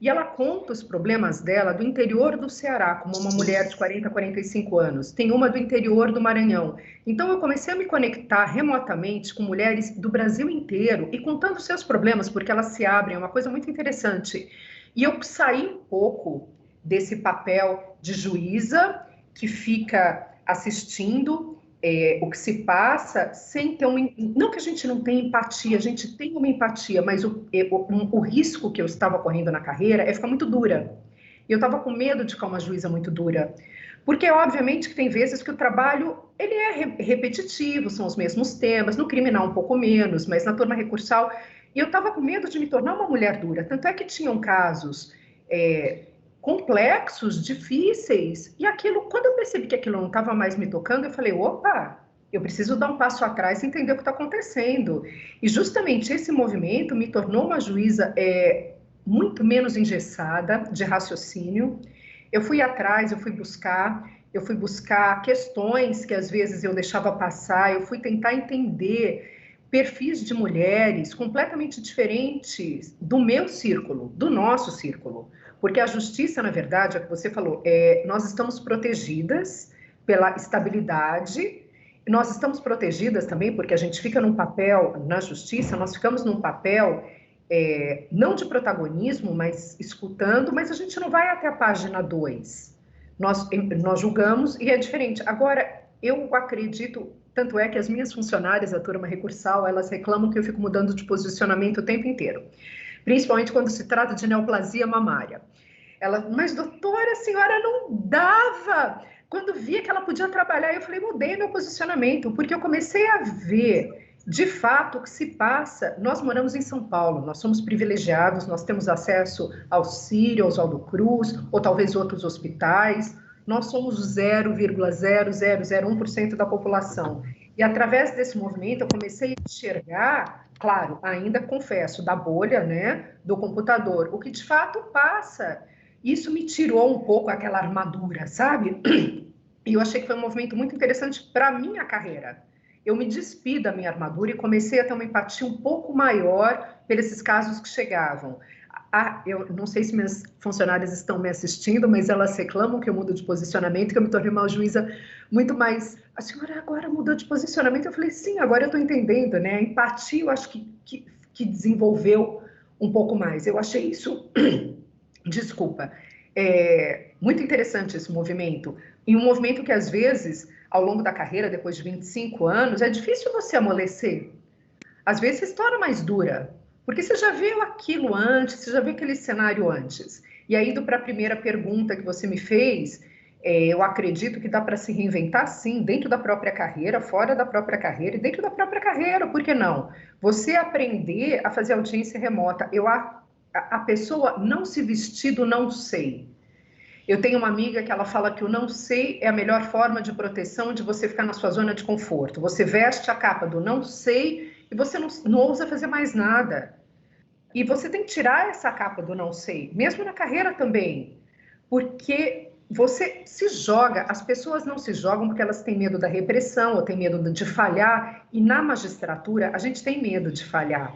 E ela conta os problemas dela do interior do Ceará, como uma mulher de 40, 45 anos. Tem uma do interior do Maranhão. Então, eu comecei a me conectar remotamente com mulheres do Brasil inteiro e contando seus problemas, porque elas se abrem, é uma coisa muito interessante. E eu saí um pouco desse papel de juíza que fica assistindo o que se passa sem ter não que a gente não tenha empatia, a gente tem uma empatia, mas o risco que eu estava correndo na carreira é ficar muito dura. E eu estava com medo de ficar uma juíza muito dura. Porque, obviamente, que tem vezes que o trabalho ele é repetitivo, são os mesmos temas, no criminal um pouco menos, mas na turma recursal. E eu estava com medo de me tornar uma mulher dura. Tanto é que tinham casos complexos, difíceis, e aquilo, quando eu percebi que aquilo não estava mais me tocando, eu falei, opa, eu preciso dar um passo atrás e entender o que está acontecendo. E justamente esse movimento me tornou uma juíza muito menos engessada de raciocínio. Eu fui atrás, eu fui buscar questões que às vezes eu deixava passar, eu fui tentar entender perfis de mulheres completamente diferentes do meu círculo, do nosso círculo. Porque a justiça, na verdade, é o que você falou, nós estamos protegidas pela estabilidade nós estamos protegidas também, porque a gente fica num papel, na justiça, nós ficamos num papel não de protagonismo, mas escutando, mas a gente não vai até a página 2. Nós julgamos e é diferente. Agora, eu acredito, tanto é que as minhas funcionárias da turma recursal, elas reclamam que eu fico mudando de posicionamento o tempo inteiro, principalmente quando se trata de neoplasia mamária. Ela, mas doutora, a senhora não dava. Quando via que ela podia trabalhar, eu falei, mudei meu posicionamento, porque eu comecei a ver, de fato, o que se passa. Nós moramos em São Paulo, nós somos privilegiados, nós temos acesso ao Sírio, ao Oswaldo Cruz, ou talvez outros hospitais. Nós somos 0,0001% da população. E através desse movimento, eu comecei a enxergar, claro, ainda confesso, da bolha, né, do computador, o que de fato passa. Isso me tirou um pouco aquela armadura, sabe? E eu achei que foi um movimento muito interessante para a minha carreira. Eu me despi da minha armadura e comecei a ter uma empatia um pouco maior por esses casos que chegavam. Eu não sei se minhas funcionárias estão me assistindo, mas elas reclamam que eu mudo de posicionamento, que eu me tornei uma juíza muito mais... A senhora agora mudou de posicionamento? Eu falei, sim, agora eu estou entendendo, né? A empatia, eu acho que desenvolveu um pouco mais. Eu achei isso... Desculpa. Muito interessante esse movimento. E um movimento que, às vezes, ao longo da carreira, depois de 25 anos, é difícil você amolecer. Às vezes, você se torna mais dura, porque você já viu aquilo antes, você já viu aquele cenário antes. E aí, indo para a primeira pergunta que você me fez, eu acredito que dá para se reinventar, sim, dentro da própria carreira, fora da própria carreira e dentro da própria carreira, por que não? Você aprender a fazer audiência remota. A pessoa não se vestir do não sei. Eu tenho uma amiga que ela fala que o não sei é a melhor forma de proteção de você ficar na sua zona de conforto. Você veste a capa do não sei e você não ousa fazer mais nada. E você tem que tirar essa capa do não sei, mesmo na carreira também. Porque você se joga, as pessoas não se jogam porque elas têm medo da repressão ou têm medo de falhar. E na magistratura, a gente tem medo de falhar.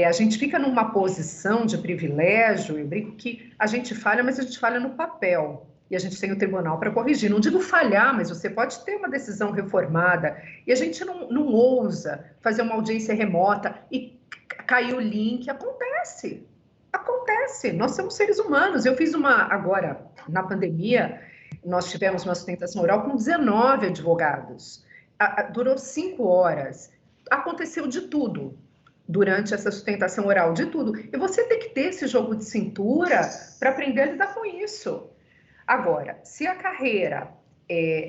A gente fica numa posição de privilégio, eu brinco que a gente falha, mas a gente falha no papel. E a gente tem o tribunal para corrigir. Não digo falhar, mas você pode ter uma decisão reformada. E a gente não ousa fazer uma audiência remota e cair o link. Acontece. Acontece. Nós somos seres humanos. Eu fiz agora, na pandemia, nós tivemos uma sustentação oral com 19 advogados. Durou 5 horas. Aconteceu de tudo durante essa sustentação oral, de tudo. E você tem que ter esse jogo de cintura para aprender a lidar com isso. Agora, se a carreira...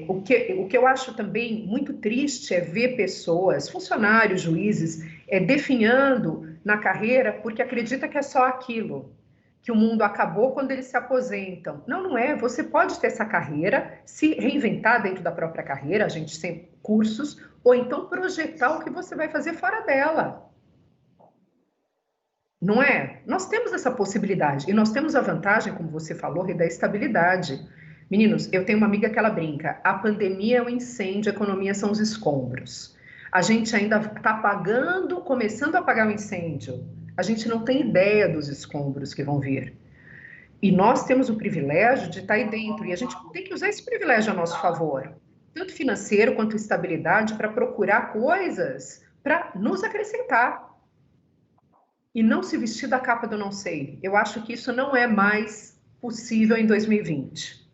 o que eu acho também muito triste é ver pessoas, funcionários, juízes, definhando na carreira porque acredita que é só aquilo, que o mundo acabou quando eles se aposentam. Não, não é. Você pode ter essa carreira, se reinventar dentro da própria carreira, a gente tem cursos, ou então projetar o que você vai fazer fora dela. Não é? Nós temos essa possibilidade e nós temos a vantagem, como você falou, da estabilidade. Meninos, eu tenho uma amiga que ela brinca, a pandemia é o incêndio, a economia são os escombros. A gente ainda está apagando, começando a apagar o incêndio. A gente não tem ideia dos escombros que vão vir. E nós temos o privilégio de estar aí dentro e a gente tem que usar esse privilégio a nosso favor, tanto financeiro quanto estabilidade, para procurar coisas para nos acrescentar. E não se vestir da capa do não sei. Eu acho que isso não é mais possível em 2020.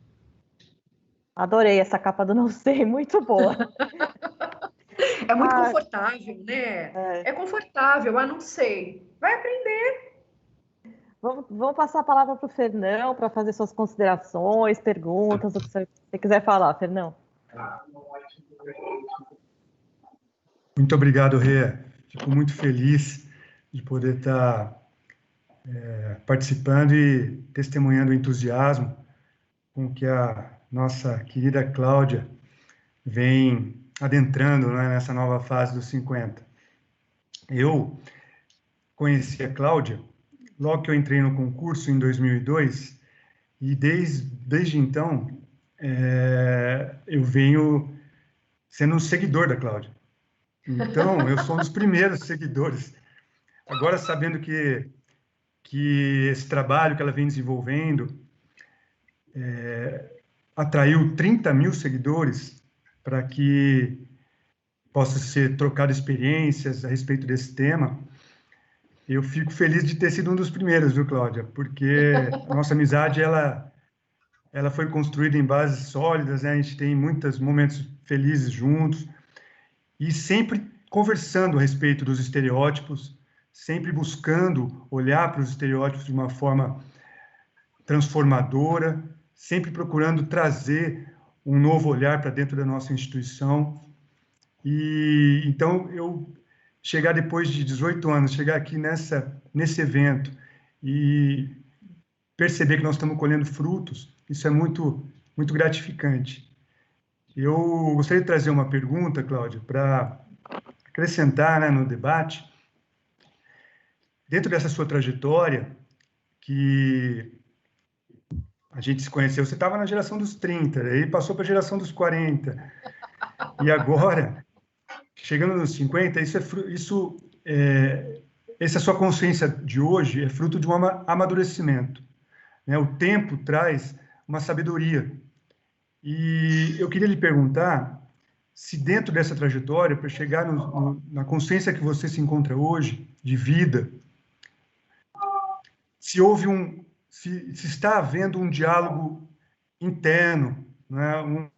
Adorei essa capa do não sei, muito boa. É muito confortável, né? É confortável, não sei. Vai aprender. Vamos passar a palavra para o Fernão para fazer suas considerações, perguntas, o que você quiser falar, Fernão. Muito obrigado, Rê. Fico muito feliz de poder estar participando e testemunhando o entusiasmo com que a nossa querida Cláudia vem adentrando, né, nessa nova fase dos 50. Eu conheci a Cláudia logo que eu entrei no concurso em 2002 e desde então eu venho sendo um seguidor da Cláudia. Então, eu sou um dos primeiros seguidores. Agora, sabendo que esse trabalho que ela vem desenvolvendo atraiu 30 mil seguidores para que possa ser trocado experiências a respeito desse tema. Eu fico feliz de ter sido um dos primeiros, viu, Cláudia? Porque a nossa amizade, ela foi construída em bases sólidas, né? A gente tem muitos momentos felizes juntos e sempre conversando a respeito dos estereótipos, sempre buscando olhar para os estereótipos de uma forma transformadora, sempre procurando trazer um novo olhar para dentro da nossa instituição. E então eu chegar depois de 18 anos, chegar aqui nesse evento e perceber que nós estamos colhendo frutos, isso é muito muito gratificante. Eu gostaria de trazer uma pergunta, Cláudia, para acrescentar, né, no debate. Dentro dessa sua trajetória, que a gente se conheceu, você estava na geração dos 30, aí passou para a geração dos 40, e agora, chegando nos 50, essa sua consciência de hoje é fruto de um amadurecimento, né? O tempo traz uma sabedoria. E eu queria lhe perguntar se dentro dessa trajetória, para chegar na consciência que você se encontra hoje, de vida, se está havendo um diálogo interno, né?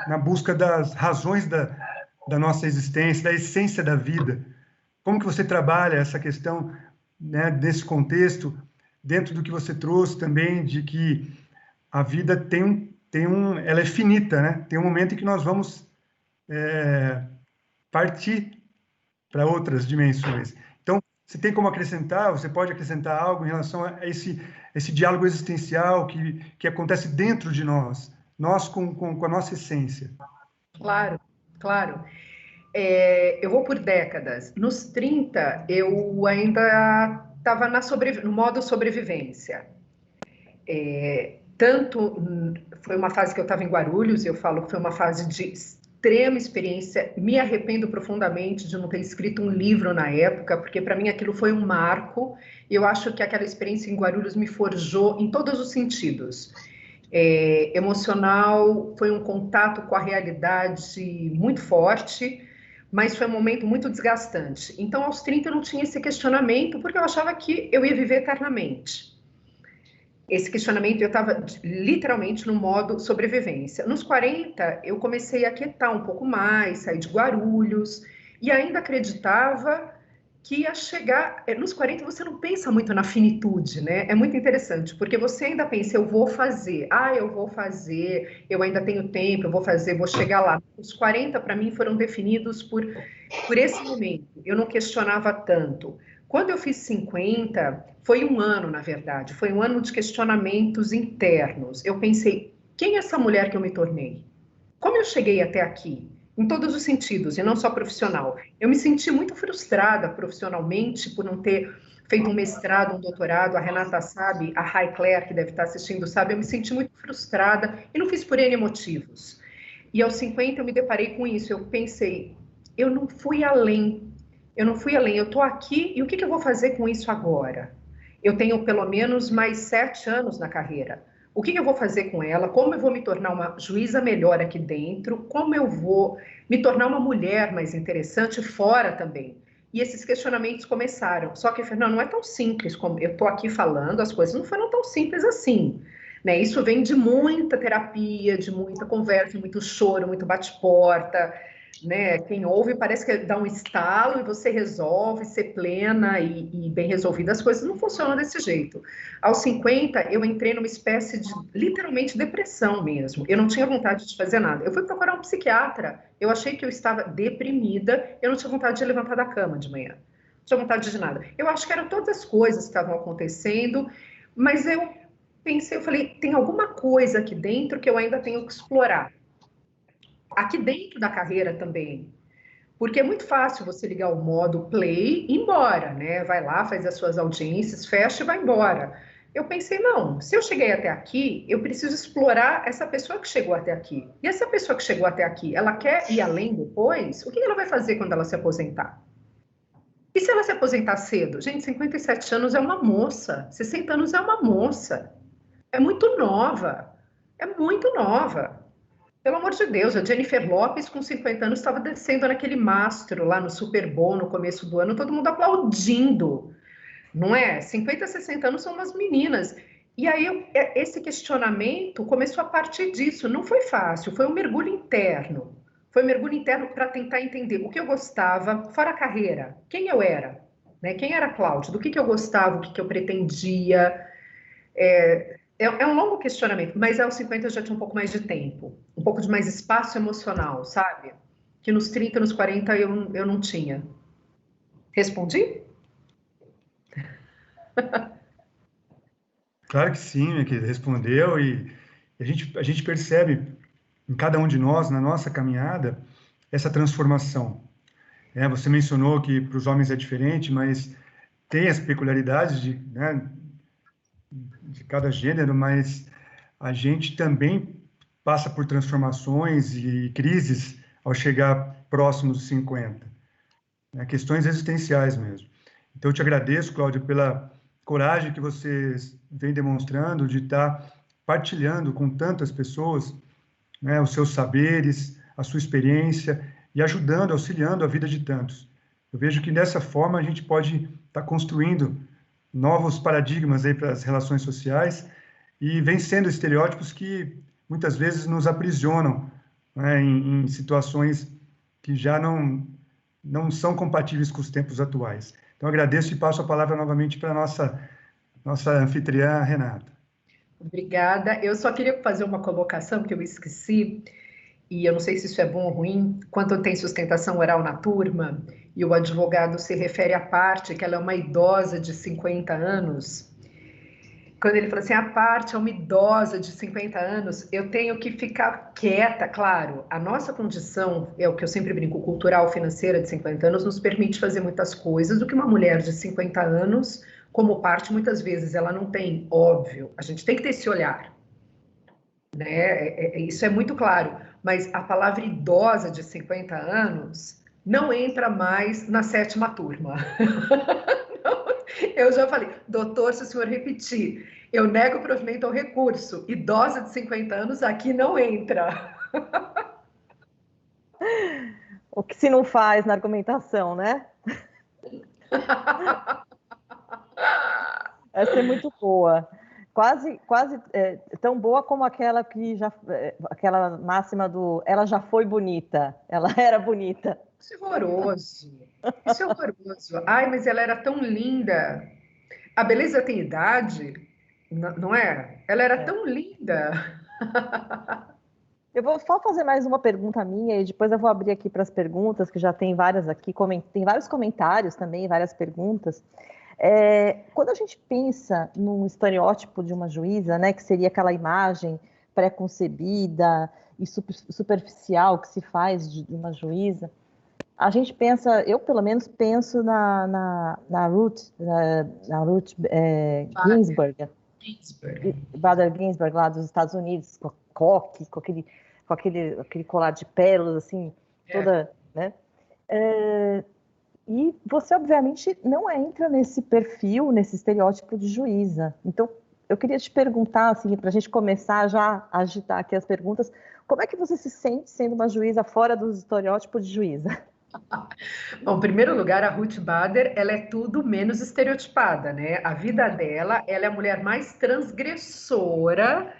Na busca das razões da nossa existência, da essência da vida. Como que você trabalha essa questão, né, desse contexto, dentro do que você trouxe também, de que a vida ela é finita, né? Tem um momento em que nós vamos partir para outras dimensões. Então, você tem como acrescentar, você pode acrescentar algo em relação a esse diálogo existencial que acontece dentro de nós com a nossa essência. Claro, claro. Eu vou por décadas. Nos 30, eu ainda estava no modo sobrevivência. Foi uma fase que eu estava em Guarulhos, eu falo que foi uma fase de extrema experiência. Me arrependo profundamente de não ter escrito um livro na época, porque para mim aquilo foi um marco. E eu acho que aquela experiência em Guarulhos me forjou em todos os sentidos. Emocional, foi um contato com a realidade muito forte, mas foi um momento muito desgastante. Então, aos 30 eu não tinha esse questionamento, porque eu achava que eu ia viver eternamente. Esse questionamento, eu estava literalmente no modo sobrevivência. Nos 40, eu comecei a quietar um pouco mais, sair de Guarulhos, e ainda acreditava que ia chegar... Nos 40, você não pensa muito na finitude, né? É muito interessante, porque você ainda pensa, eu vou fazer, eu ainda tenho tempo, eu vou fazer, vou chegar lá. Os 40, para mim, foram definidos por esse momento. Eu não questionava tanto. Quando eu fiz 50, foi um ano, na verdade, foi um ano de questionamentos internos. Eu pensei, quem é essa mulher que eu me tornei? Como eu cheguei até aqui? Em todos os sentidos, e não só profissional. Eu me senti muito frustrada profissionalmente por não ter feito um mestrado, um doutorado. A Renata sabe, a Rai Claire, que deve estar assistindo, sabe, eu me senti muito frustrada e não fiz por N motivos. E aos 50 eu me deparei com isso, eu pensei, eu não fui além, eu estou aqui e o que eu vou fazer com isso agora? Eu tenho pelo menos mais 7 anos na carreira. O que eu vou fazer com ela? Como eu vou me tornar uma juíza melhor aqui dentro? Como eu vou me tornar uma mulher mais interessante fora também? E esses questionamentos começaram. Só que, Fernando, não é tão simples como eu estou aqui falando, as coisas não foram tão simples assim. Né? Isso vem de muita terapia, de muita conversa, muito choro, muito bate-porta. Né? Quem ouve parece que dá um estalo e você resolve ser plena e bem resolvida. As coisas não funcionam desse jeito. Aos 50, eu entrei numa espécie de, literalmente, depressão mesmo. Eu não tinha vontade de fazer nada. Eu fui procurar um psiquiatra. Eu achei que eu estava deprimida. Eu não tinha vontade de levantar da cama de manhã. Não tinha vontade de nada. Eu acho que eram todas as coisas que estavam acontecendo, mas eu pensei, eu falei, tem alguma coisa aqui dentro que eu ainda tenho que explorar. Aqui dentro da carreira também, porque é muito fácil você ligar o modo play e ir embora, né? Vai lá, faz as suas audiências, fecha e vai embora. Eu pensei, não, se eu cheguei até aqui, eu preciso explorar essa pessoa que chegou até aqui. E essa pessoa que chegou até aqui, ela quer ir além depois? O que ela vai fazer quando ela se aposentar? E se ela se aposentar cedo? Gente, 57 anos é uma moça, 60 anos é uma moça. É muito nova, é muito nova. Pelo amor de Deus, a Jennifer Lopez, com 50 anos, estava descendo naquele mastro lá no Super Bowl no começo do ano, todo mundo aplaudindo, não é? 50, 60 anos são umas meninas. E aí, esse questionamento começou a partir disso. Não foi fácil, foi um mergulho interno. Foi um mergulho interno para tentar entender o que eu gostava, fora a carreira, quem eu era, né? Quem era a Cláudia, do que eu gostava, o que eu pretendia. É um longo questionamento, mas aos 50 eu já tinha um pouco mais de tempo, um pouco de mais espaço emocional, sabe? Que nos 30, nos 40 eu não tinha. Respondi? Claro que sim, minha querida, respondeu, e a gente percebe em cada um de nós, na nossa caminhada, essa transformação. Você mencionou que para os homens é diferente, mas tem as peculiaridades né, de cada gênero, mas a gente também passa por transformações e crises ao chegar próximo dos 50, né, questões existenciais mesmo. Então, eu te agradeço, Cláudia, pela coragem que você vem demonstrando de estar partilhando com tantas pessoas, né, os seus saberes, a sua experiência e ajudando, auxiliando a vida de tantos. Eu vejo que dessa forma a gente pode estar construindo novos paradigmas aí para as relações sociais e vencendo estereótipos que muitas vezes nos aprisionam, né, em situações que já não são compatíveis com os tempos atuais. Então, agradeço e passo a palavra novamente para a nossa anfitriã, Renata. Obrigada. Eu só queria fazer uma colocação que eu esqueci, e eu não sei se isso é bom ou ruim, quando tem sustentação oral na turma, e o advogado se refere à parte que ela é uma idosa de 50 anos, quando ele fala assim, a parte é uma idosa de 50 anos, eu tenho que ficar quieta, claro. A nossa condição, é o que eu sempre brinco, cultural, financeira de 50 anos, nos permite fazer muitas coisas do que uma mulher de 50 anos, como parte, muitas vezes ela não tem, óbvio. A gente tem que ter esse olhar, né? Isso é muito claro. Mas a palavra idosa de 50 anos não entra mais na 7ª turma. Eu já falei, doutor, se o senhor repetir, eu nego provimento ao recurso. Idosa de 50 anos aqui não entra. O que se não faz na argumentação, né? Essa é muito boa. Quase tão boa como aquela aquela máxima do ela já foi bonita, ela era bonita. Isso é horroroso. Isso é horroroso. Ai, mas ela era tão linda. A beleza tem idade, não é? Ela era tão linda. Eu vou só fazer mais uma pergunta minha e depois eu vou abrir aqui para as perguntas, que já tem várias aqui, tem vários comentários também, várias perguntas. Quando a gente pensa num estereótipo de uma juíza, né, que seria aquela imagem pré-concebida e superficial que se faz de uma juíza, a gente pensa, eu pelo menos penso na Ruth Ginsburg, Bader Ginsburg, lá dos Estados Unidos, com coque, com aquele colar de pérolas, assim, toda, né? E você, obviamente, não entra nesse perfil, nesse estereótipo de juíza. Então, eu queria te perguntar, assim, para a gente começar já a agitar aqui as perguntas, como é que você se sente sendo uma juíza fora dos estereótipos de juíza? Bom, em primeiro lugar, a Ruth Bader, ela é tudo menos estereotipada, né? A vida dela, ela é a mulher mais transgressora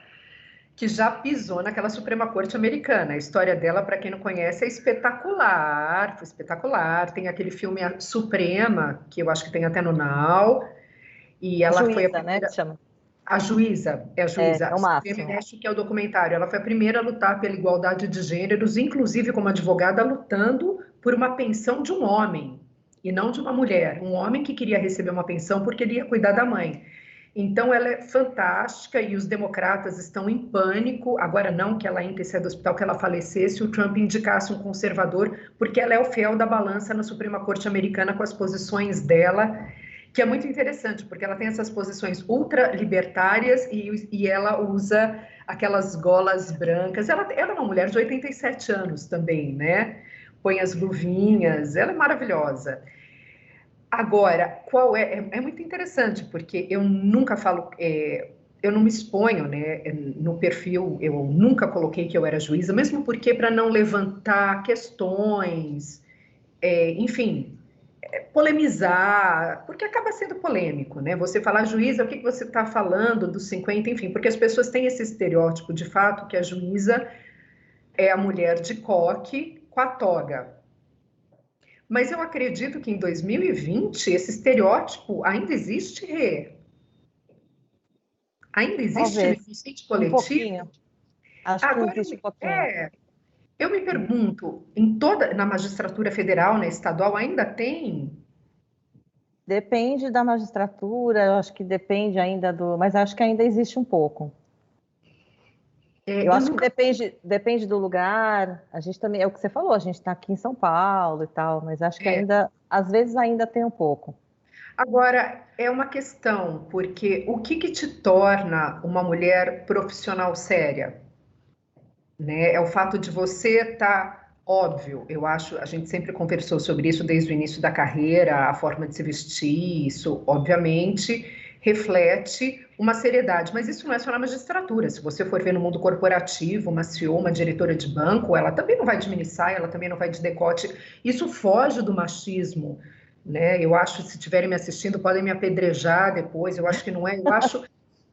que já pisou naquela Suprema Corte americana. A história dela, para quem não conhece, é espetacular, foi espetacular. Tem aquele filme A Suprema, que eu acho que tem até no Now, e ela juíza, foi a primeira... né, que chama? A juíza, é a juíza. É o máximo. Acho que é o documentário. Ela foi a primeira a lutar pela igualdade de gêneros, inclusive como advogada, lutando por uma pensão de um homem e não de uma mulher. Um homem que queria receber uma pensão porque ele ia cuidar da mãe. Então, ela é fantástica e os democratas estão em pânico. Agora, não que ela ia sair do hospital, que ela falecesse, o Trump indicasse um conservador, porque ela é o fiel da balança na Suprema Corte americana com as posições dela, que é muito interessante, porque ela tem essas posições ultralibertárias e ela usa aquelas golas brancas. Ela é uma mulher de 87 anos também, né? Põe as luvinhas, ela é maravilhosa. Agora, é muito interessante, porque eu nunca falo eu não me exponho, né? No perfil, eu nunca coloquei que eu era juíza, mesmo porque para não levantar questões, enfim, polemizar, porque acaba sendo polêmico, né? Você falar juíza, o que você está falando dos 50, enfim, porque as pessoas têm esse estereótipo de fato que a juíza é a mulher de coque com a toga. Mas eu acredito que em 2020 esse estereótipo ainda existe, Rê? Ainda existe no Talvez, inconsciente um coletivo? pouquinho. Acho que Agora, existe um pouquinho. eu me pergunto, na magistratura federal, na estadual, ainda tem? Depende da magistratura, eu acho que depende ainda mas acho que ainda existe um pouco. Eu Eu acho que nunca. depende do lugar. A gente também, é o que você falou, a gente está aqui em São Paulo e tal, mas acho que é, ainda, às vezes ainda tem um pouco. Agora, é uma questão, porque o que te torna uma mulher profissional séria? Né? É o fato de você estar, óbvio, eu acho, a gente sempre conversou sobre isso desde o início da carreira, a forma de se vestir, isso, obviamente, reflete uma seriedade, mas isso não é só na magistratura. Se você for ver no mundo corporativo, uma CEO, uma diretora de banco, ela também não vai de minissaia, ela também não vai de decote. Isso foge do machismo, né? Eu acho, se estiverem me assistindo, podem me apedrejar depois. Eu acho que não é. Eu acho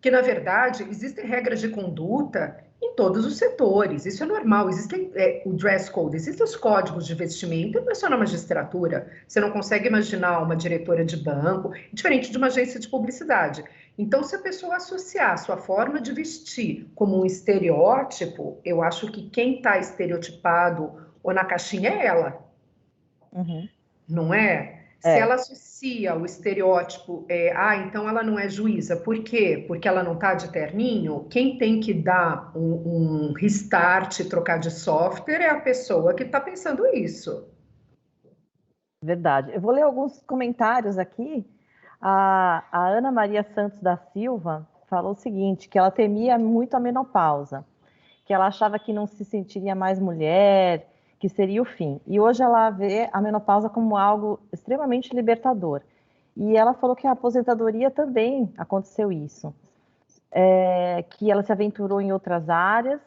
que, na verdade, existem regras de conduta em todos os setores, isso é normal. Existe o dress code, existem os códigos de vestimenta, não é só na magistratura. Você não consegue imaginar uma diretora de banco, diferente de uma agência de publicidade. Então, se a pessoa associar a sua forma de vestir como um estereótipo, eu acho que quem está estereotipado ou na caixinha é ela, Uhum. não é? Se É, ela associa o estereótipo, então ela não é juíza. Por quê? Porque ela não está de terninho. Quem tem que dar um restart, trocar de software, é a pessoa que está pensando isso. verdade. Eu vou ler alguns comentários aqui. A Ana Maria Santos da Silva falou o seguinte, que ela temia muito a menopausa, que ela achava que não se sentiria mais mulher, que seria o fim. E hoje ela vê a menopausa como algo extremamente libertador. E ela falou que a aposentadoria também aconteceu isso, que ela se aventurou em outras áreas.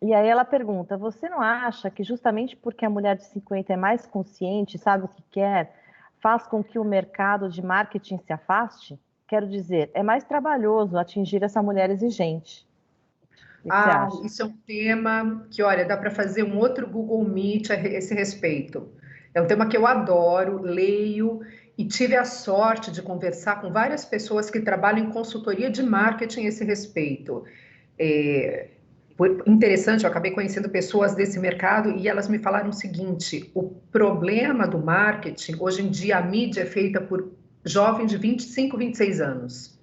E aí ela pergunta: você não acha que justamente porque a mulher de 50 é mais consciente, sabe o que quer, faz com que o mercado de marketing se afaste? Quero dizer, é mais trabalhoso atingir essa mulher exigente. O que você Ah, acha? isso é um tema que, olha, dá para fazer um outro Google Meet a esse respeito. É um tema que eu adoro, leio e tive a sorte de conversar com várias pessoas que trabalham em consultoria de marketing a esse respeito. É, foi interessante, eu acabei conhecendo pessoas desse mercado e elas me falaram o seguinte: o problema do marketing, hoje em dia, a mídia é feita por jovens de 25, 26 anos.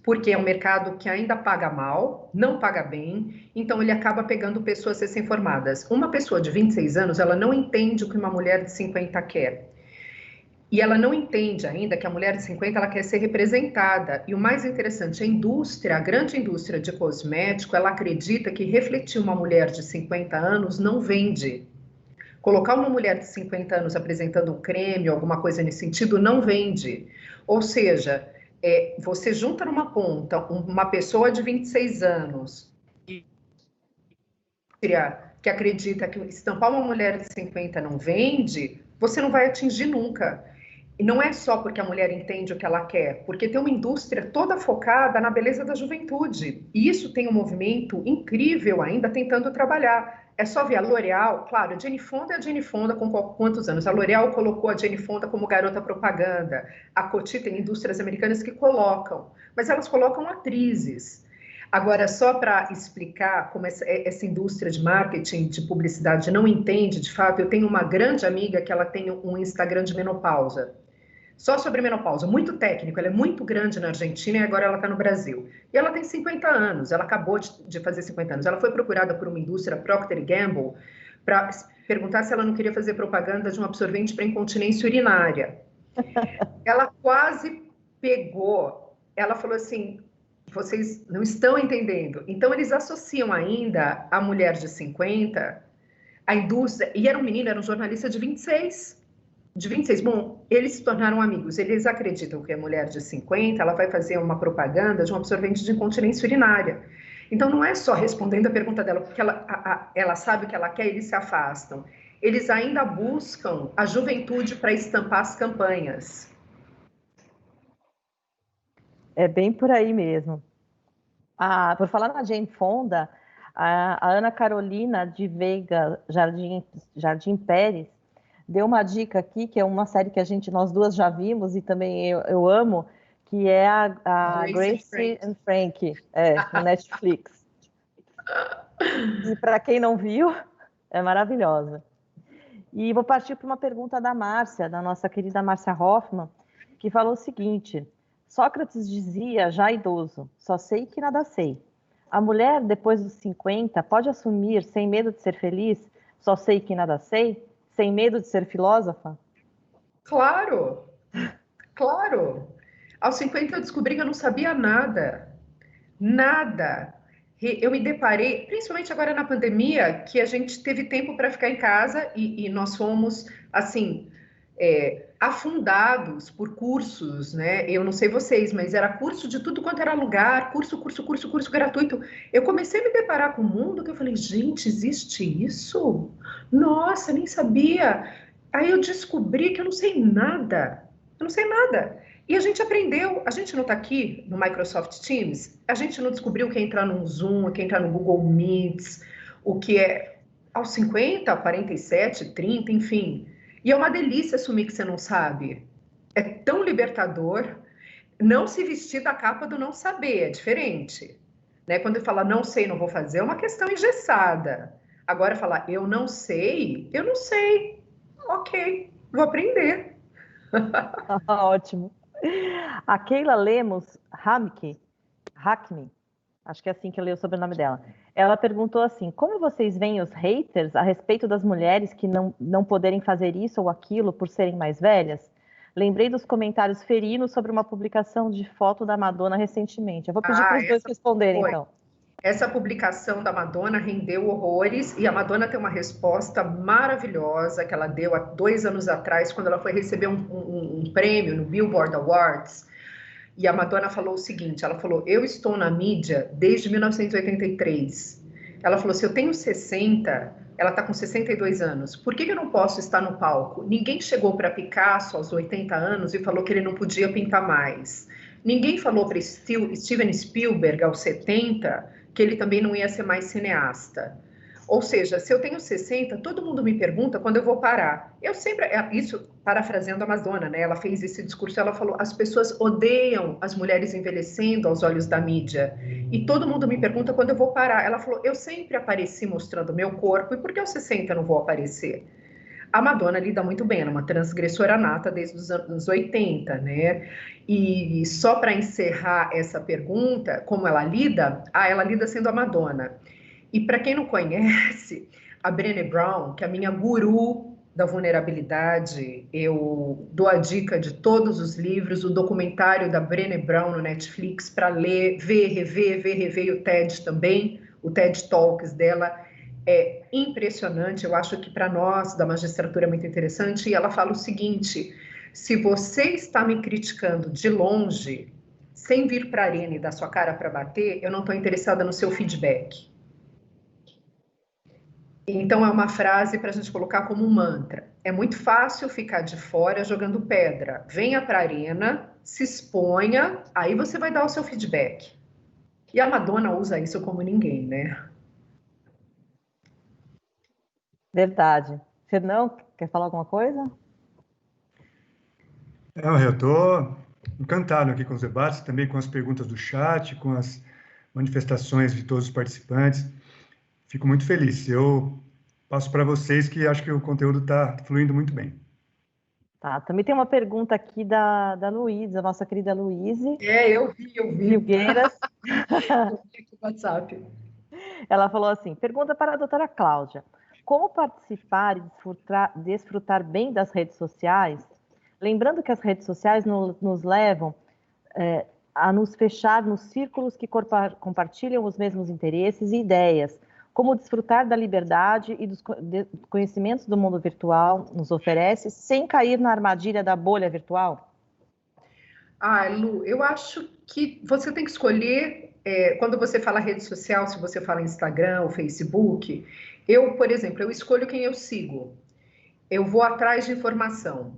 Porque é um mercado que ainda paga mal, não paga bem, então ele acaba pegando pessoas recém-formadas. Uma pessoa de 26 anos, ela não entende o que uma mulher de 50 quer. E ela não entende ainda que a mulher de 50 ela quer ser representada. E o mais interessante, a indústria, a grande indústria de cosmético, ela acredita que refletir uma mulher de 50 anos não vende. Colocar uma mulher de 50 anos apresentando um creme, alguma coisa nesse sentido, não vende. Ou seja, você junta numa ponta uma pessoa de 26 anos que acredita que estampar uma mulher de 50 não vende, você não vai atingir nunca. E não é só porque a mulher entende o que ela quer, porque tem uma indústria toda focada na beleza da juventude. E isso tem um movimento incrível ainda tentando trabalhar. É só ver a L'Oréal, claro, a Jane Fonda é a Jane Fonda com quantos anos? A L'Oréal colocou a Jane Fonda como garota propaganda. A Coty tem indústrias americanas que colocam, mas elas colocam atrizes. Agora, só para explicar como essa indústria de marketing, de publicidade não entende, de fato, eu tenho uma grande amiga que ela tem um Instagram de menopausa. Só sobre menopausa, muito técnico, ela é muito grande na Argentina e agora ela está no Brasil. E ela tem 50 anos, ela acabou de fazer 50 anos. Ela foi procurada por uma indústria, Procter Gamble, para perguntar se ela não queria fazer propaganda de um absorvente para incontinência urinária. Ela quase pegou, ela falou assim, vocês não estão entendendo. Então, eles associam ainda a mulher de 50, a indústria, e era um menino, era um jornalista de 26. de 26, bom, eles se tornaram amigos. Eles acreditam que a mulher de 50, ela vai fazer uma propaganda de um absorvente de incontinência urinária. Então, não é só respondendo a pergunta dela, porque ela sabe o que ela quer e eles se afastam. Eles ainda buscam a juventude para estampar as campanhas. É bem por aí mesmo. Por falar na Jane Fonda, a Ana Carolina de Veiga Jardim Pérez deu uma dica aqui, que é uma série que nós duas já vimos e também eu amo, que é a Grace and Frankie, no Netflix. E para quem não viu, é maravilhosa. E vou partir para uma pergunta da Márcia, da nossa querida Márcia Hoffman, que falou o seguinte: Sócrates dizia, já idoso, só sei que nada sei. A mulher, depois dos 50, pode assumir, sem medo de ser feliz, só sei que nada sei, sem medo de ser filósofa? Claro, claro. Aos 50 eu descobri que eu não sabia nada. Nada. Eu me deparei, principalmente agora na pandemia, que a gente teve tempo para ficar em casa e nós fomos, assim, afundados por cursos, né? Eu não sei vocês, mas era curso de tudo quanto era lugar, curso gratuito. Eu comecei a me deparar com um mundo que eu falei, gente, existe isso? Nossa, nem sabia. Aí eu descobri que eu não sei nada. Eu não sei nada. E a gente aprendeu, a gente não está aqui no Microsoft Teams, a gente não descobriu o que é entrar no Zoom, o que é entrar no Google Meets, o que é aos 50, 47, 30, enfim. E é uma delícia assumir que você não sabe. É tão libertador. Não se vestir da capa do não saber, é diferente. Né? Quando eu falo não sei, não vou fazer, é uma questão engessada. Agora falar eu não sei. Ok, vou aprender. Ótimo. A Keila Lemos Hackney, acho que é assim que eu leio o sobrenome dela, ela perguntou assim: como vocês veem os haters a respeito das mulheres que não poderem fazer isso ou aquilo por serem mais velhas? Lembrei dos comentários ferinos sobre uma publicação de foto da Madonna recentemente. Eu vou pedir para os dois responderem, então. Essa publicação da Madonna rendeu horrores e a Madonna tem uma resposta maravilhosa que ela deu há 2 anos atrás, quando ela foi receber um prêmio no Billboard Awards. E a Madonna falou o seguinte, ela falou, eu estou na mídia desde 1983. Ela falou, se eu tenho 60, ela está com 62 anos, por que eu não posso estar no palco? Ninguém chegou para Picasso aos 80 anos e falou que ele não podia pintar mais. Ninguém falou para Steven Spielberg aos 70 que ele também não ia ser mais cineasta. Ou seja, se eu tenho 60, todo mundo me pergunta quando eu vou parar. Eu sempre, isso parafraseando a Madonna, né? Ela fez esse discurso, ela falou, as pessoas odeiam as mulheres envelhecendo aos olhos da mídia. E todo mundo me pergunta quando eu vou parar. Ela falou, eu sempre apareci mostrando meu corpo, e por que aos 60 eu não vou aparecer? A Madonna lida muito bem, ela é uma transgressora nata desde os anos 80, né? E só para encerrar essa pergunta, como ela lida? Ela lida sendo a Madonna. E para quem não conhece, a Brené Brown, que é a minha guru da vulnerabilidade, eu dou a dica de todos os livros, o documentário da Brené Brown no Netflix para ler, ver, rever, e o TED também, o TED Talks dela é impressionante, eu acho que para nós da magistratura é muito interessante, e ela fala o seguinte, se você está me criticando de longe, sem vir para a arena e dar sua cara para bater, eu não estou interessada no seu feedback. Então, é uma frase para a gente colocar como um mantra. É muito fácil ficar de fora jogando pedra. Venha para a arena, se exponha, aí você vai dar o seu feedback. E a Madonna usa isso como ninguém, né? Verdade. Fernão, quer falar alguma coisa? Eu estou encantado aqui com os debates, também com as perguntas do chat, com as manifestações de todos os participantes. Fico muito feliz. Eu passo para vocês que acho que o conteúdo está fluindo muito bem. Tá, também tem uma pergunta aqui da Luísa, nossa querida Luíse. Eu vi. Filgueiras. Eu vi aqui no WhatsApp. Ela falou assim, pergunta para a doutora Cláudia, como participar e desfrutar bem das redes sociais? Lembrando que as redes sociais nos levam a nos fechar nos círculos que compartilham os mesmos interesses e ideias, como desfrutar da liberdade e dos conhecimentos do mundo virtual nos oferece, sem cair na armadilha da bolha virtual? Lu, eu acho que você tem que escolher, quando você fala rede social, se você fala Instagram ou Facebook, eu, por exemplo, eu escolho quem eu sigo. Eu vou atrás de informação.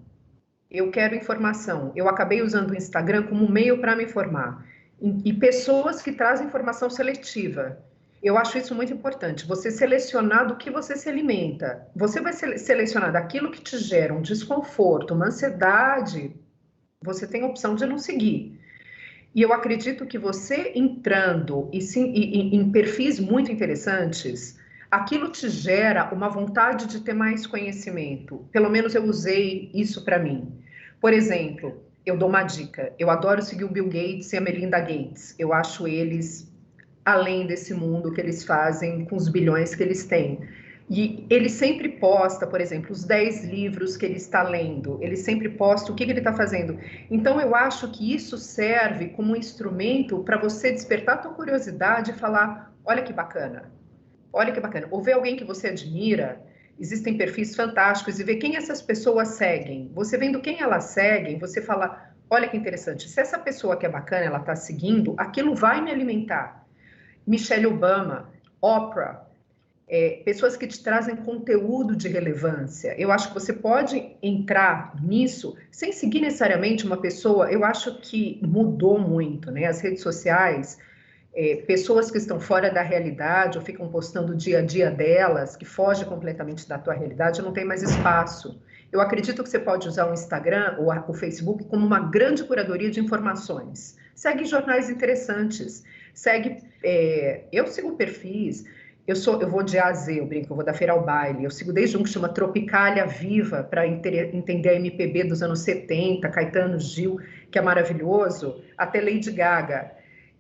Eu quero informação. Eu acabei usando o Instagram como meio para me informar. E pessoas que trazem informação seletiva. Eu acho isso muito importante. Você selecionar do que você se alimenta. Você vai selecionar daquilo que te gera um desconforto, uma ansiedade. Você tem a opção de não seguir. E eu acredito que você entrando em perfis muito interessantes, aquilo te gera uma vontade de ter mais conhecimento. Pelo menos eu usei isso para mim. Por exemplo, eu dou uma dica. Eu adoro seguir o Bill Gates e a Melinda Gates. Eu acho eles além desse mundo que eles fazem com os bilhões que eles têm. E ele sempre posta, por exemplo, os 10 livros que ele está lendo. Ele sempre posta o que ele está fazendo. Então, eu acho que isso serve como um instrumento para você despertar a tua curiosidade e falar, olha que bacana. Olha que bacana. Ou ver alguém que você admira. Existem perfis fantásticos e ver quem essas pessoas seguem. Você vendo quem elas seguem, você fala, olha que interessante. Se essa pessoa que é bacana, ela está seguindo, aquilo vai me alimentar. Michelle Obama, Oprah, pessoas que te trazem conteúdo de relevância. Eu acho que você pode entrar nisso sem seguir necessariamente uma pessoa. Eu acho que mudou muito, né? As redes sociais, pessoas que estão fora da realidade ou ficam postando o dia a dia delas, que foge completamente da tua realidade, não tem mais espaço. Eu acredito que você pode usar o Instagram ou o Facebook como uma grande curadoria de informações. Segue jornais interessantes, eu sigo perfis, eu vou de A a Z, eu brinco, eu vou da feira ao baile, eu sigo desde um que chama Tropicália Viva, para entender a MPB dos anos 70, Caetano, Gil, que é maravilhoso, até Lady Gaga.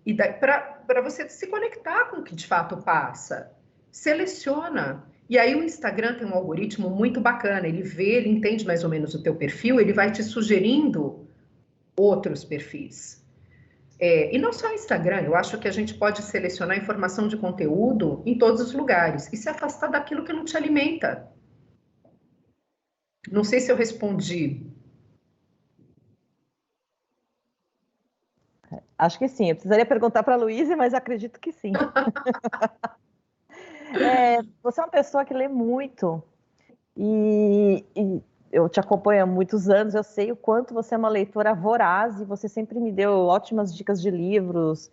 E para você se conectar com o que de fato passa, seleciona. E aí o Instagram tem um algoritmo muito bacana, ele entende mais ou menos o teu perfil, ele vai te sugerindo outros perfis. E não só o Instagram, eu acho que a gente pode selecionar informação de conteúdo em todos os lugares e se afastar daquilo que não te alimenta. Não sei se eu respondi. Acho que sim. Eu precisaria perguntar para a Luísa, mas acredito que sim. Você é uma pessoa que lê muito e eu te acompanho há muitos anos, eu sei o quanto você é uma leitora voraz e você sempre me deu ótimas dicas de livros.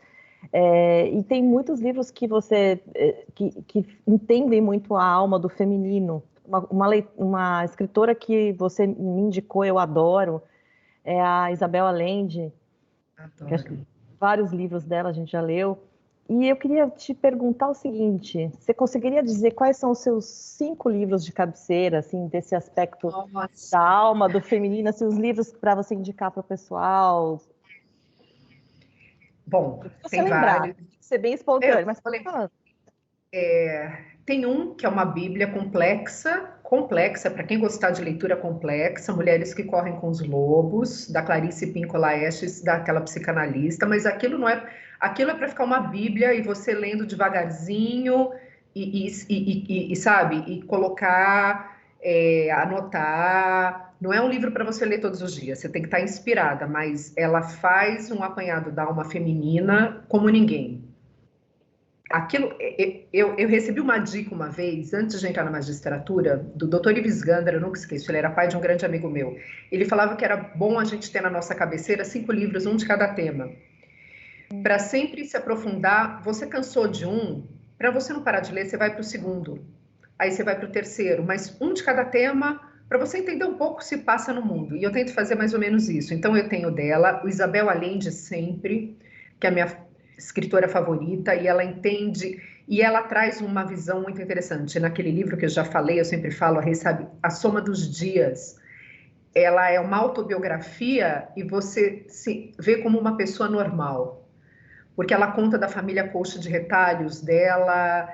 E tem muitos livros que você que entendem muito a alma do feminino. Uma escritora que você me indicou, eu adoro, é a Isabel Allende. Adoro. Vários livros dela a gente já leu. E eu queria te perguntar o seguinte: você conseguiria dizer quais são os seus 5 livros de cabeceira, assim, desse aspecto da alma, do feminino, assim, os livros para você indicar para o pessoal? Bom, tem vários. Tem que ser bem espontâneo, mas pode falar. Tem um que é uma Bíblia complexa, para quem gostar de leitura complexa, Mulheres que Correm com os Lobos, da Clarice Píncola Estes, daquela psicanalista, mas aquilo é para ficar uma Bíblia e você lendo devagarzinho e sabe, e colocar, anotar. Não é um livro para você ler todos os dias, você tem que estar inspirada, mas ela faz um apanhado da alma feminina como ninguém. Eu recebi uma dica uma vez, antes de entrar na magistratura, do Dr. Ives Gandara, eu nunca esqueço, ele era pai de um grande amigo meu. Ele falava que era bom a gente ter na nossa cabeceira 5 livros, um de cada tema. Para sempre se aprofundar, você cansou de um, para você não parar de ler, você vai para o segundo. Aí você vai para o terceiro, mas um de cada tema, para você entender um pouco o que se passa no mundo. E eu tento fazer mais ou menos isso. Então eu tenho dela, o Isabel Allende sempre, que é a minha escritora favorita, e ela entende, e ela traz uma visão muito interessante. Naquele livro que eu já falei, eu sempre falo, sabe, A Soma dos Dias, ela é uma autobiografia e você se vê como uma pessoa normal, porque ela conta da família Coxa de Retalhos dela,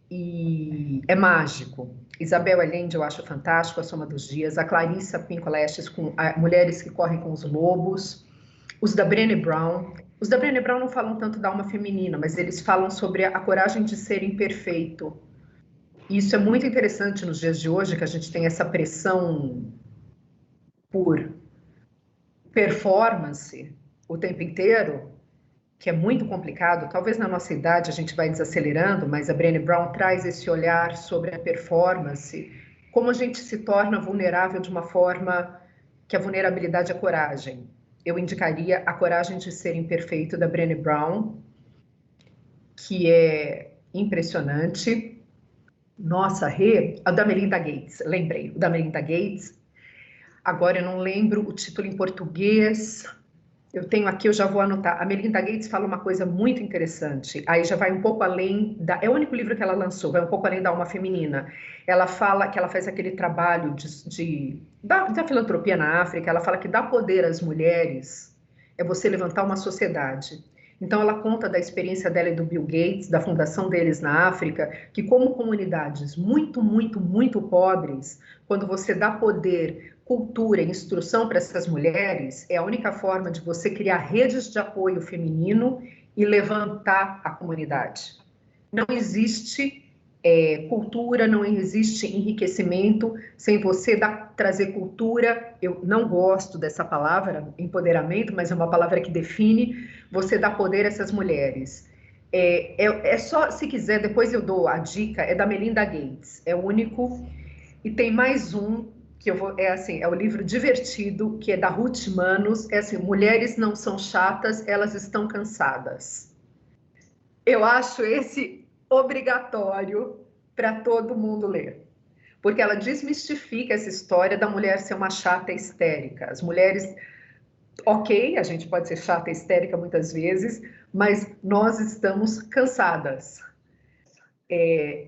e é mágico. Isabel Allende eu acho fantástico, A Soma dos Dias, a Clarissa Pinkola Estes com Mulheres que Correm com os Lobos, os da Brené Brown. Os da Brené Brown não falam tanto da alma feminina, mas eles falam sobre a coragem de ser imperfeito. isso é muito interessante nos dias de hoje, que a gente tem essa pressão por performance o tempo inteiro, que é muito complicado. Talvez na nossa idade a gente vai desacelerando, mas a Brené Brown traz esse olhar sobre a performance, como a gente se torna vulnerável de uma forma que a vulnerabilidade é coragem. Eu indicaria A Coragem de Ser Imperfeito, da Brené Brown, que é impressionante. Nossa, a da Melinda Gates, lembrei, o da Melinda Gates. Agora eu não lembro o título em português. Eu tenho aqui, eu já vou anotar. A Melinda Gates fala uma coisa muito interessante. Aí já vai um pouco além da... É o único livro que ela lançou, vai um pouco além da alma feminina. Ela fala que ela faz aquele trabalho da filantropia na África. Ela fala que dar poder às mulheres é você levantar uma sociedade. Então ela conta da experiência dela e do Bill Gates, da fundação deles na África, que como comunidades muito, muito, muito pobres, quando você dá poder, cultura e instrução para essas mulheres, é a única forma de você criar redes de apoio feminino e levantar a comunidade. Não existe cultura, não existe enriquecimento sem você trazer cultura. Eu não gosto dessa palavra, empoderamento, mas é uma palavra que define. Você dá poder a essas mulheres. É só, se quiser, depois eu dou a dica, é da Melinda Gates, é o único. E tem mais um que é o livro divertido, que é da Ruth Manos, é assim, Mulheres Não São Chatas, Elas Estão Cansadas. Eu acho esse obrigatório para todo mundo ler, porque ela desmistifica essa história da mulher ser uma chata histérica. As mulheres, ok, a gente pode ser chata histérica muitas vezes, mas nós estamos cansadas.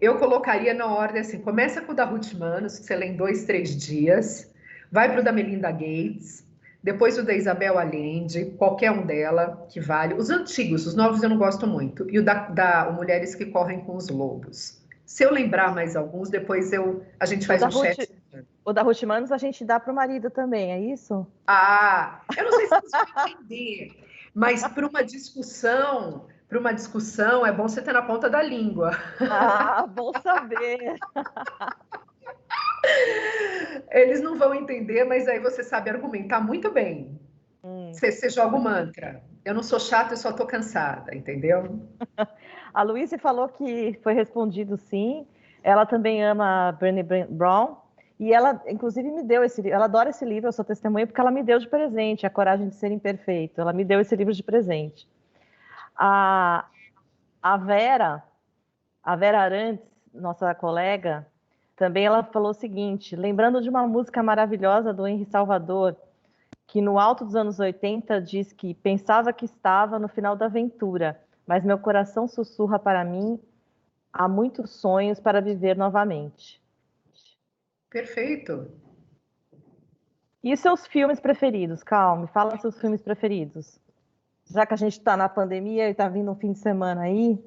Eu colocaria na ordem assim, começa com o da Ruth Manos, que você lê em 2, 3 dias, vai para o da Melinda Gates, depois o da Isabel Allende, qualquer um dela, que vale. Os antigos, os novos eu não gosto muito. E o da Mulheres que Correm com os Lobos. Se eu lembrar mais alguns, depois a gente faz um chat. O da Ruth Manos a gente dá para o marido também, é isso? Ah, eu não sei se você vai entender, mas para uma discussão é bom você ter na ponta da língua. Ah, bom saber. Eles não vão entender, mas aí você sabe argumentar muito bem. Você joga o mantra. Eu não sou chata, eu só estou cansada, entendeu? A Luísa falou que foi respondido sim. Ela também ama a Brené Brown. E ela, inclusive, me deu esse livro. Ela adora esse livro, eu sou testemunha, porque ela me deu de presente A Coragem de Ser Imperfeito. Ela me deu esse livro de presente. A Vera Arantes, nossa colega, também ela falou o seguinte, lembrando de uma música maravilhosa do Henri Salvador, que no alto dos anos 80 diz que pensava que estava no final da aventura, mas meu coração sussurra para mim, há muitos sonhos para viver novamente. Perfeito. E os seus filmes preferidos? Calma, fala seus filmes preferidos. Já que a gente está na pandemia e está vindo um fim de semana aí.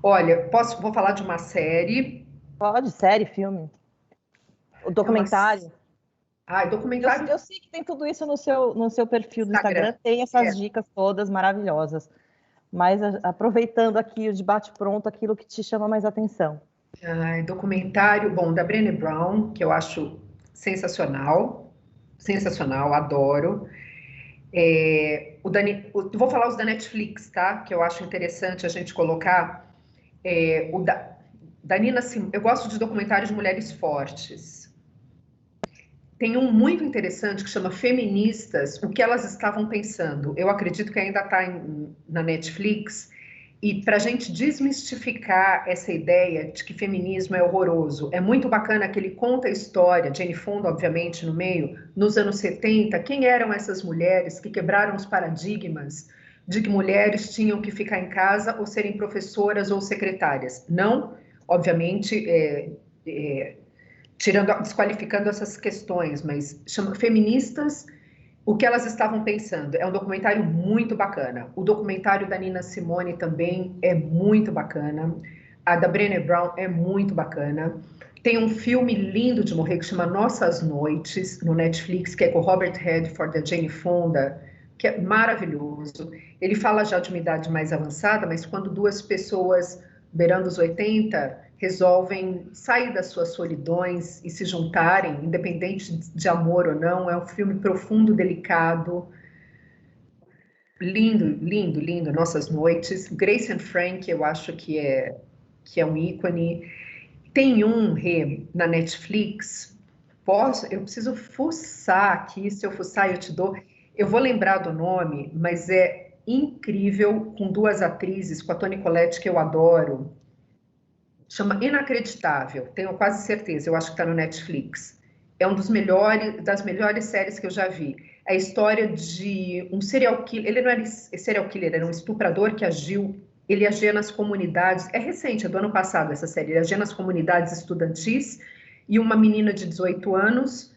Olha, vou falar de uma série. Pode, série, filme. O documentário. Documentário. Eu sei que tem tudo isso no seu perfil do Instagram, tem essas dicas todas maravilhosas. Mas aproveitando aqui o debate pronto, aquilo que te chama mais atenção. Documentário, bom, da Brené Brown, que eu acho sensacional, adoro. Vou falar os da Netflix, tá? Que eu acho interessante a gente colocar. Da Nina Simone. Eu gosto de documentários de mulheres fortes. Tem um muito interessante que chama Feministas, o que elas estavam pensando. Eu acredito que ainda está na Netflix. E para a gente desmistificar essa ideia de que feminismo é horroroso, é muito bacana que ele conta a história, Jane Fonda, obviamente, no meio, nos anos 70, quem eram essas mulheres que quebraram os paradigmas de que mulheres tinham que ficar em casa ou serem professoras ou secretárias. Não, obviamente, desqualificando essas questões, mas chama feministas. O que elas estavam pensando. É um documentário muito bacana. O documentário da Nina Simone também é muito bacana. A da Brené Brown é muito bacana. Tem um filme lindo de morrer que chama Nossas Noites, no Netflix, que é com o Robert Redford e a Jane Fonda, que é maravilhoso. Ele fala já de uma idade mais avançada, mas quando duas pessoas beirando os 80, resolvem sair das suas solidões e se juntarem, independente de amor ou não. É um filme profundo, delicado, lindo, lindo, lindo. Nossas Noites. Grace and Frank, eu acho que é um ícone. Tem um, Rê, na Netflix. Eu preciso fuçar aqui. Se eu fuçar, eu te dou. Eu vou lembrar do nome, mas é incrível, com duas atrizes, com a Toni Collette, que eu adoro. Chama Inacreditável, tenho quase certeza, eu acho que está no Netflix. É um das melhores séries que eu já vi. É a história de um serial killer, ele não era serial killer, era um estuprador que ele agia nas comunidades, é recente, é do ano passado essa série, ele agia nas comunidades estudantis, e uma menina de 18 anos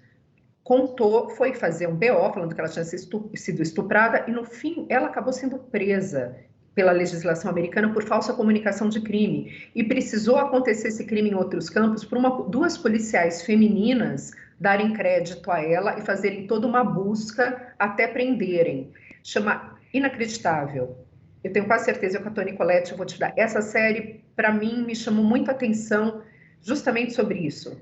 foi fazer um BO, falando que ela tinha sido estuprada, e no fim ela acabou sendo presa pela legislação americana por falsa comunicação de crime. E precisou acontecer esse crime em outros campos por duas policiais femininas darem crédito a ela e fazerem toda uma busca até prenderem. Chama Inacreditável. Eu tenho quase certeza que a Toni Collette, eu vou te dar. Essa série, para mim, me chamou muito a atenção justamente sobre isso.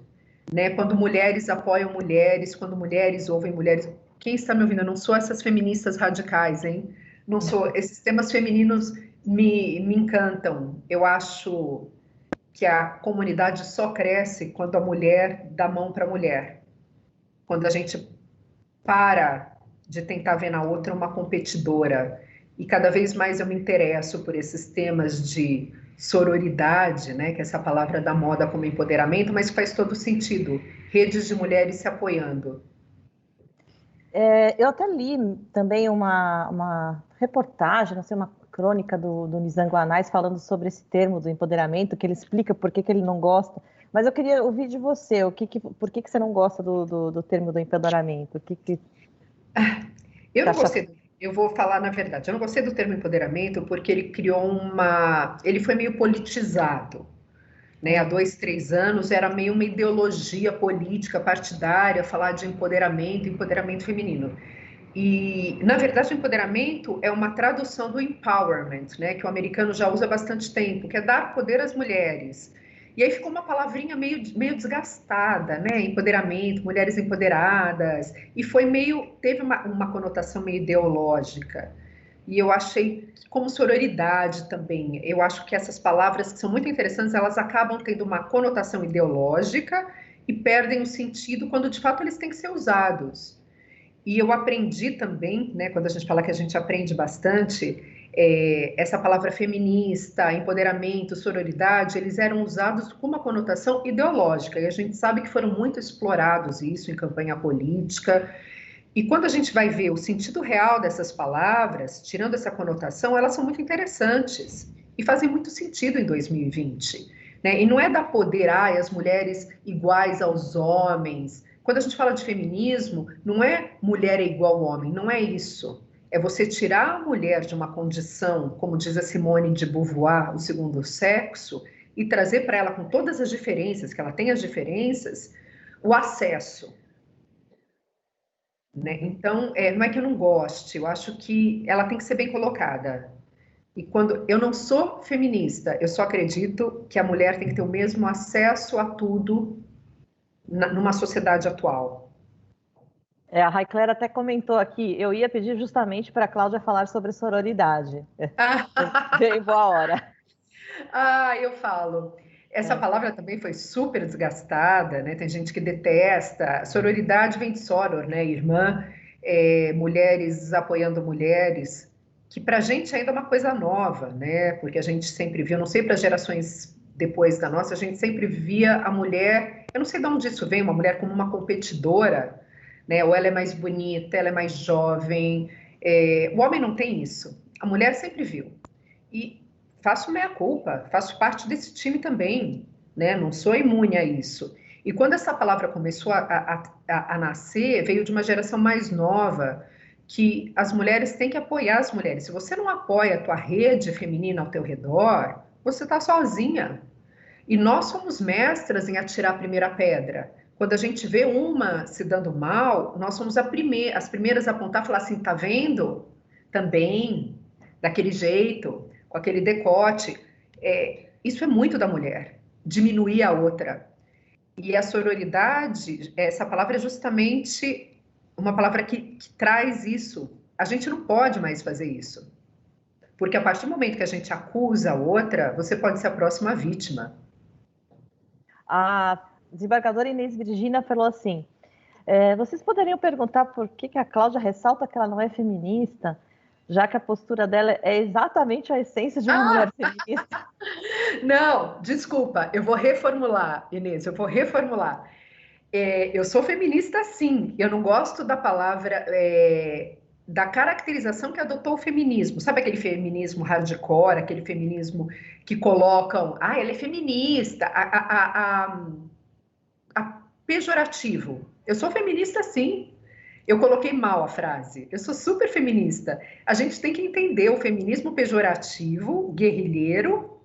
Né? Quando mulheres apoiam mulheres, quando mulheres ouvem mulheres. Quem está me ouvindo? Eu não sou essas feministas radicais, hein? Não sou. Esses temas femininos me encantam. Eu acho que a comunidade só cresce quando a mulher dá mão para a mulher. Quando a gente para de tentar ver na outra uma competidora. E cada vez mais eu me interesso por esses temas de sororidade, né, que é essa palavra da moda como empoderamento, mas faz todo sentido. Redes de mulheres se apoiando. Eu até li também uma reportagem, não sei, uma crônica do Nizam Guanais falando sobre esse termo do empoderamento, que ele explica por que ele não gosta. Mas eu queria ouvir de você, por que você não gosta do termo do empoderamento? Eu não gostei, eu vou falar na verdade, eu não gostei do termo empoderamento porque ele criou ele foi meio politizado. Né, há 2, 3 anos era meio uma ideologia política partidária falar de empoderamento feminino. E, na verdade, o empoderamento é uma tradução do empowerment, né, que o americano já usa há bastante tempo, que é dar poder às mulheres. E aí ficou uma palavrinha meio desgastada, né, empoderamento, mulheres empoderadas, e teve uma conotação meio ideológica. E eu achei, como sororidade também, eu acho que essas palavras que são muito interessantes, elas acabam tendo uma conotação ideológica e perdem o sentido quando de fato eles têm que ser usados. E eu aprendi também, né, quando a gente fala que a gente aprende bastante, essa palavra feminista, empoderamento, sororidade, eles eram usados com uma conotação ideológica, e a gente sabe que foram muito explorados isso em campanha política. E quando a gente vai ver o sentido real dessas palavras, tirando essa conotação, elas são muito interessantes e fazem muito sentido em 2020. Né? E não é dar poder às mulheres iguais aos homens. Quando a gente fala de feminismo, não é mulher é igual ao homem, não é isso. É você tirar a mulher de uma condição, como diz a Simone de Beauvoir, o segundo sexo, e trazer para ela, com todas as diferenças, que ela tem as diferenças, o acesso. Né? Então, não é que eu não goste, eu acho que ela tem que ser bem colocada. E quando eu não sou feminista, eu só acredito que a mulher tem que ter o mesmo acesso a tudo numa sociedade atual. A Raicler até comentou aqui, eu ia pedir justamente para a Cláudia falar sobre sororidade. Veio boa hora. Eu falo. Essa palavra também foi super desgastada, né? Tem gente que detesta. Sororidade vem de soror, né? Irmã, mulheres apoiando mulheres, que para a gente ainda é uma coisa nova, né? Porque a gente sempre viu, não sei para gerações depois da nossa, a gente sempre via a mulher, eu não sei de onde isso vem, uma mulher como uma competidora, né? Ou ela é mais bonita, ela é mais jovem. O homem não tem isso. A mulher sempre viu. E faço meia culpa, faço parte desse time também, né? Não sou imune a isso. E quando essa palavra começou a nascer, veio de uma geração mais nova, que as mulheres têm que apoiar as mulheres. Se você não apoia a tua rede feminina ao teu redor, você está sozinha. E nós somos mestras em atirar a primeira pedra. Quando a gente vê uma se dando mal, nós somos as primeiras a apontar e falar assim, tá vendo? Também, daquele jeito, com aquele decote. isso é muito da mulher, diminuir a outra. E a sororidade, essa palavra é justamente uma palavra que traz isso. A gente não pode mais fazer isso. Porque a partir do momento que a gente acusa a outra, você pode ser a próxima vítima. A desembargadora Inês Virgínia falou assim, vocês poderiam perguntar por que a Cláudia ressalta que ela não é feminista, já que a postura dela é exatamente a essência de uma mulher feminista? Não, desculpa, eu vou reformular, Inês, eu vou reformular. Eu sou feminista, sim. Eu não gosto da palavra, da caracterização que adotou o feminismo. Sabe aquele feminismo hardcore, aquele feminismo que colocam, ela é feminista, a pejorativo. Eu sou feminista, sim. Eu coloquei mal a frase. Eu sou super feminista. A gente tem que entender o feminismo pejorativo, guerrilheiro,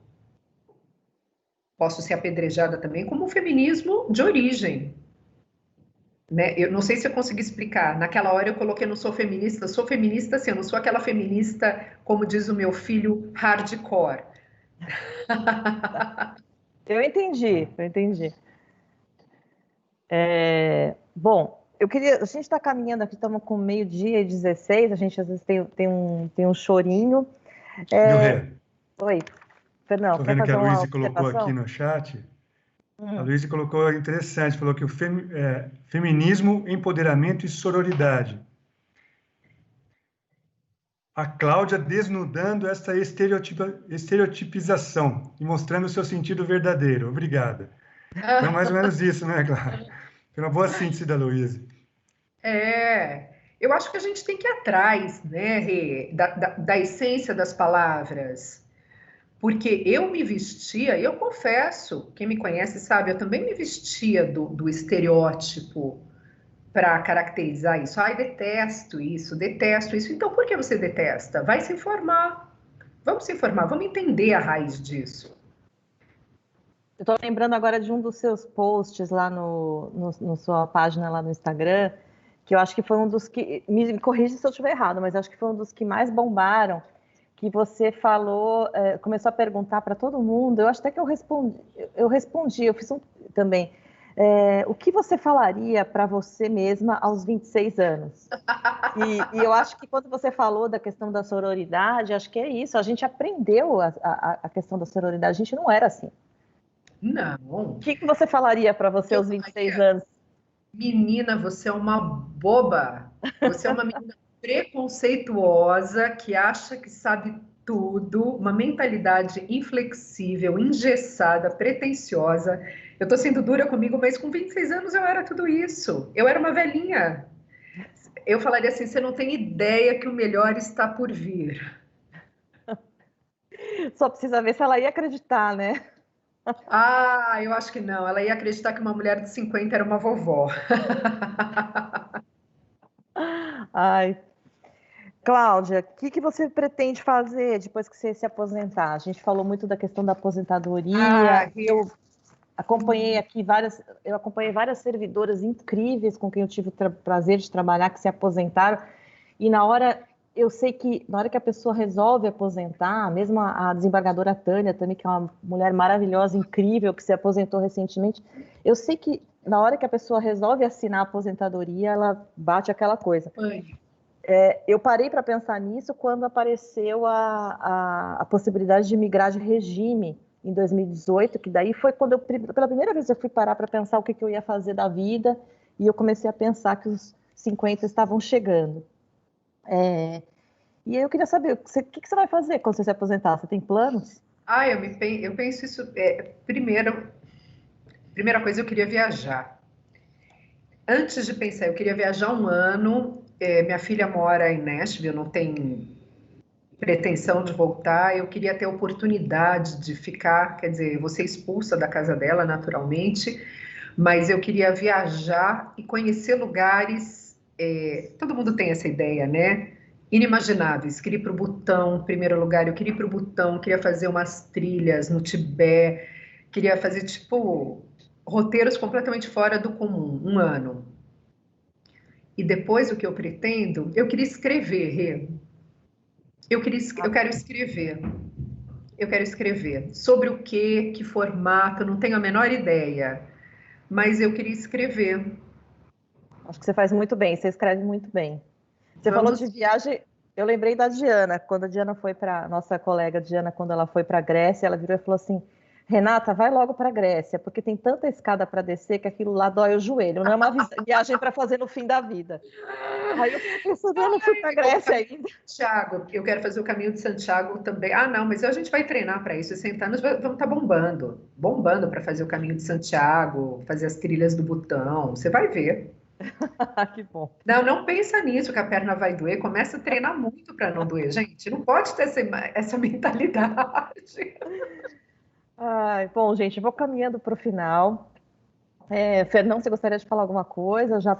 posso ser apedrejada também, como um feminismo de origem. Né? Eu não sei se eu consegui explicar. Naquela hora eu coloquei, não sou feminista, assim, eu não sou aquela feminista, como diz o meu filho, hardcore. Eu entendi. Bom, a gente está caminhando aqui, estamos com 12:16, a gente às vezes tem um chorinho. Oi, Fernão, Estou quer vendo que fazer a uma Luísa colocou observação? aqui no chat. A Luísa colocou interessante, falou que o feminismo, empoderamento e sororidade. A Cláudia desnudando essa estereotipização e mostrando o seu sentido verdadeiro. Obrigada. Então, mais ou menos isso, né, Cláudia? Foi uma boa síntese da Luísa. Eu acho que a gente tem que ir atrás, né, Rê, da essência das palavras. Porque eu me vestia, eu confesso, quem me conhece sabe, eu também me vestia do estereótipo para caracterizar isso. Detesto isso, detesto isso. Então, por que você detesta? Vai se informar. Vamos se informar, vamos entender a raiz disso. Eu estou lembrando agora de um dos seus posts lá no sua página lá no Instagram, que eu acho que foi um dos que, me corrija se eu estiver errado, mas acho que foi um dos que mais bombaram, que você falou, começou a perguntar para todo mundo, eu acho até que eu respondi, eu fiz também, o que você falaria para você mesma aos 26 anos? E eu acho que quando você falou da questão da sororidade, acho que é isso, a gente aprendeu a questão da sororidade, a gente não era assim. Não. O que você falaria para você aos 26 anos? Menina, você é uma boba. Você é uma menina preconceituosa que acha que sabe tudo, uma mentalidade inflexível, engessada, pretensiosa. Eu estou sendo dura comigo, mas com 26 anos eu era tudo isso. Eu era uma velhinha. Eu falaria assim: você não tem ideia que o melhor está por vir. Só precisa ver se ela ia acreditar, né? Eu acho que não. Ela ia acreditar que uma mulher de 50 era uma vovó. Ai. Cláudia, o que você pretende fazer depois que você se aposentar? A gente falou muito da questão da aposentadoria. Eu acompanhei várias servidoras incríveis com quem eu tive o prazer de trabalhar, que se aposentaram. E eu sei que na hora que a pessoa resolve aposentar, mesmo a desembargadora Tânia também, que é uma mulher maravilhosa, incrível, que se aposentou recentemente, eu sei que na hora que a pessoa resolve assinar a aposentadoria, ela bate aquela coisa. Eu parei para pensar nisso quando apareceu a possibilidade de migrar de regime em 2018, que daí foi quando pela primeira vez eu fui parar para pensar o que eu ia fazer da vida, e eu comecei a pensar que os 50 estavam chegando. E aí eu queria saber, o que você vai fazer quando você se aposentar? Você tem planos? Eu penso isso. Primeira coisa, eu queria viajar. Antes de pensar, eu queria viajar um ano. Minha filha mora em Nashville, não tem pretensão de voltar. Eu queria ter a oportunidade de ficar, quer dizer, eu vou ser expulsa da casa dela, naturalmente, mas eu queria viajar e conhecer lugares. Todo mundo tem essa ideia, né? Inimagináveis. Queria ir para o Butão, em primeiro lugar. Eu queria ir para o Butão, queria fazer umas trilhas no Tibete, queria fazer, tipo, roteiros completamente fora do comum, um ano. E depois, o que eu pretendo, eu queria escrever, Rê. Eu quero escrever. Eu quero escrever. Sobre o quê? Que formato? Não tenho a menor ideia. Mas eu queria escrever. Acho que você faz muito bem, você escreve muito bem. Você falou Vamos. de viagem, eu lembrei da Diana, quando a Diana foi para, nossa colega Diana, quando ela foi para a Grécia, ela virou e falou assim, Renata, vai logo para a Grécia, porque tem tanta escada para descer que aquilo lá dói o joelho, não é uma viagem para fazer no fim da vida. Aí eu fiquei pensando, eu não fui para a Grécia ainda. Santiago, eu quero fazer o caminho de Santiago também. Ah, não, mas a gente vai treinar para isso. 60 anos vamos estar bombando para fazer o caminho de Santiago, fazer as trilhas do Butão. Você vai ver. Que bom. Não, não pensa nisso que a perna vai doer. Começa a treinar muito para não doer, gente. Não pode ter essa mentalidade. Ai, bom, gente, vou caminhando para o final. Fernão, você gostaria de falar alguma coisa já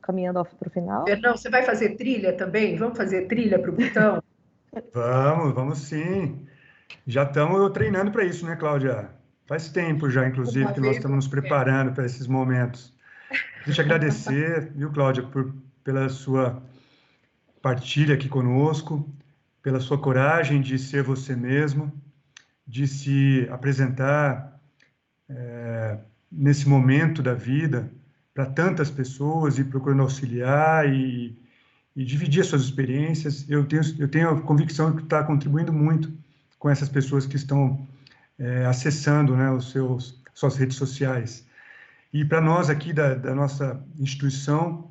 caminhando para o final? Fernão, você vai fazer trilha também? Vamos fazer trilha para o Butão? Vamos sim. Já estamos treinando para isso, né, Cláudia? Faz tempo já, inclusive, Uma que nós vez. estamos nos preparando para esses momentos. Queria te agradecer, viu, Cláudia, pela sua partilha aqui conosco, pela sua coragem de ser você mesmo, de se apresentar nesse momento da vida para tantas pessoas e procurando auxiliar e dividir as suas experiências. Eu tenho a convicção que está contribuindo muito com essas pessoas que estão acessando, né, suas redes sociais. E para nós aqui da nossa instituição,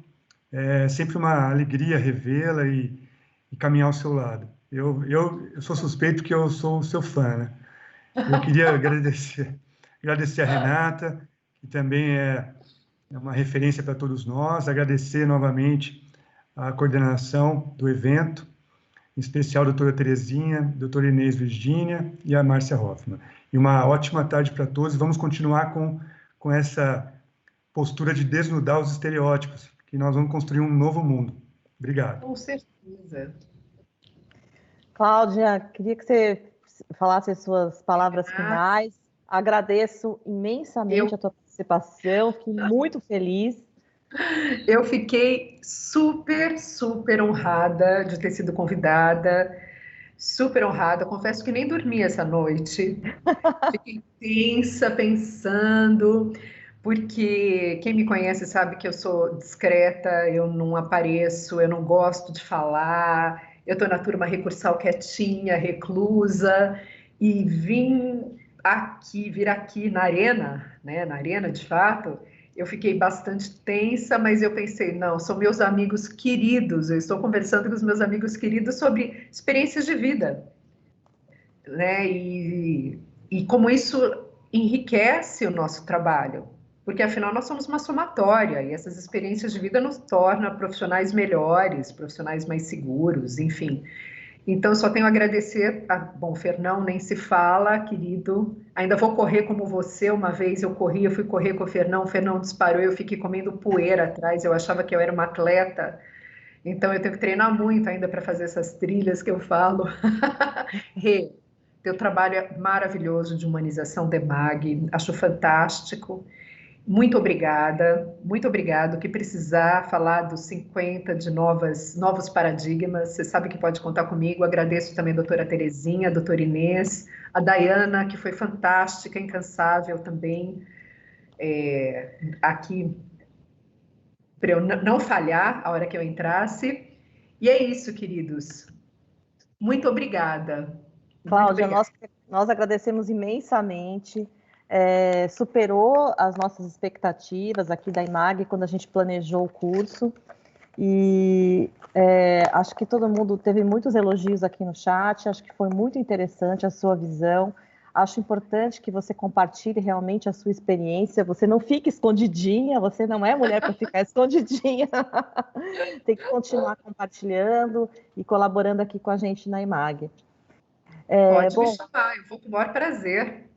é sempre uma alegria revê-la e caminhar ao seu lado. Eu sou suspeito que eu sou o seu fã, né? Eu queria agradecer a Renata, que também é uma referência para todos nós, agradecer novamente a coordenação do evento, em especial a doutora Terezinha, a doutora Inês Virgínia e a Márcia Hoffmann. E uma ótima tarde para todos. Vamos continuar com essa postura de desnudar os estereótipos, que nós vamos construir um novo mundo. Obrigado. Com certeza. Cláudia, queria que você falasse as suas palavras finais. Agradeço imensamente a tua participação, fiquei muito feliz. Eu fiquei super, super honrada de ter sido convidada, super honrada. Confesso que nem dormi essa noite. Fiquei tensa, pensando, porque quem me conhece sabe que eu sou discreta, eu não apareço, eu não gosto de falar, eu estou na turma recursal quietinha, reclusa, e vir aqui na arena, né, na arena de fato, eu fiquei bastante tensa, mas eu pensei, não, são meus amigos queridos, eu estou conversando com os meus amigos queridos sobre experiências de vida, né, e como isso enriquece o nosso trabalho, porque afinal nós somos uma somatória e essas experiências de vida nos tornam profissionais melhores, profissionais mais seguros, enfim. Então, só tenho a agradecer. Bom, Fernão nem se fala, querido. Ainda vou correr como você. Uma vez eu fui correr com o Fernão disparou, eu fiquei comendo poeira atrás, eu achava que eu era uma atleta. Então, eu tenho que treinar muito ainda para fazer essas trilhas que eu falo. Rê, teu trabalho é maravilhoso de humanização da EMAG, acho fantástico. Muito obrigada, muito obrigado. O que precisar falar dos 50 de novos paradigmas, você sabe que pode contar comigo. Agradeço também a doutora Terezinha, a doutora Inês, a Dayana, que foi fantástica, incansável também, aqui para eu não falhar a hora que eu entrasse. E é isso, queridos. Muito obrigada. Cláudia, nós agradecemos imensamente. Superou as nossas expectativas aqui da IMAG quando a gente planejou o curso e acho que todo mundo teve muitos elogios aqui no chat, acho que foi muito interessante a sua visão, acho importante que você compartilhe realmente a sua experiência, você não fique escondidinha, você não é mulher para ficar escondidinha, tem que continuar compartilhando e colaborando aqui com a gente na IMAG. Pode me chamar, eu vou com o maior prazer.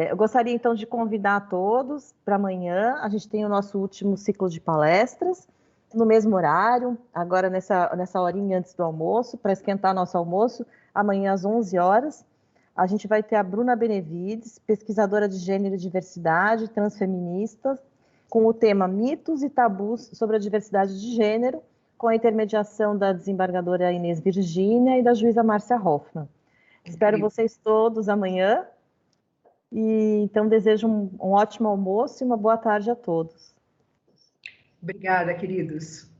Eu gostaria, então, de convidar a todos para amanhã. A gente tem o nosso último ciclo de palestras, no mesmo horário, agora nessa horinha antes do almoço, para esquentar nosso almoço, amanhã às 11 horas. A gente vai ter a Bruna Benevides, pesquisadora de gênero e diversidade, transfeminista, com o tema Mitos e Tabus sobre a Diversidade de Gênero, com a intermediação da desembargadora Inês Virgínia e da juíza Márcia Hoffmann. Espero vocês todos amanhã. E então desejo um ótimo almoço e uma boa tarde a todos. Obrigada, queridos.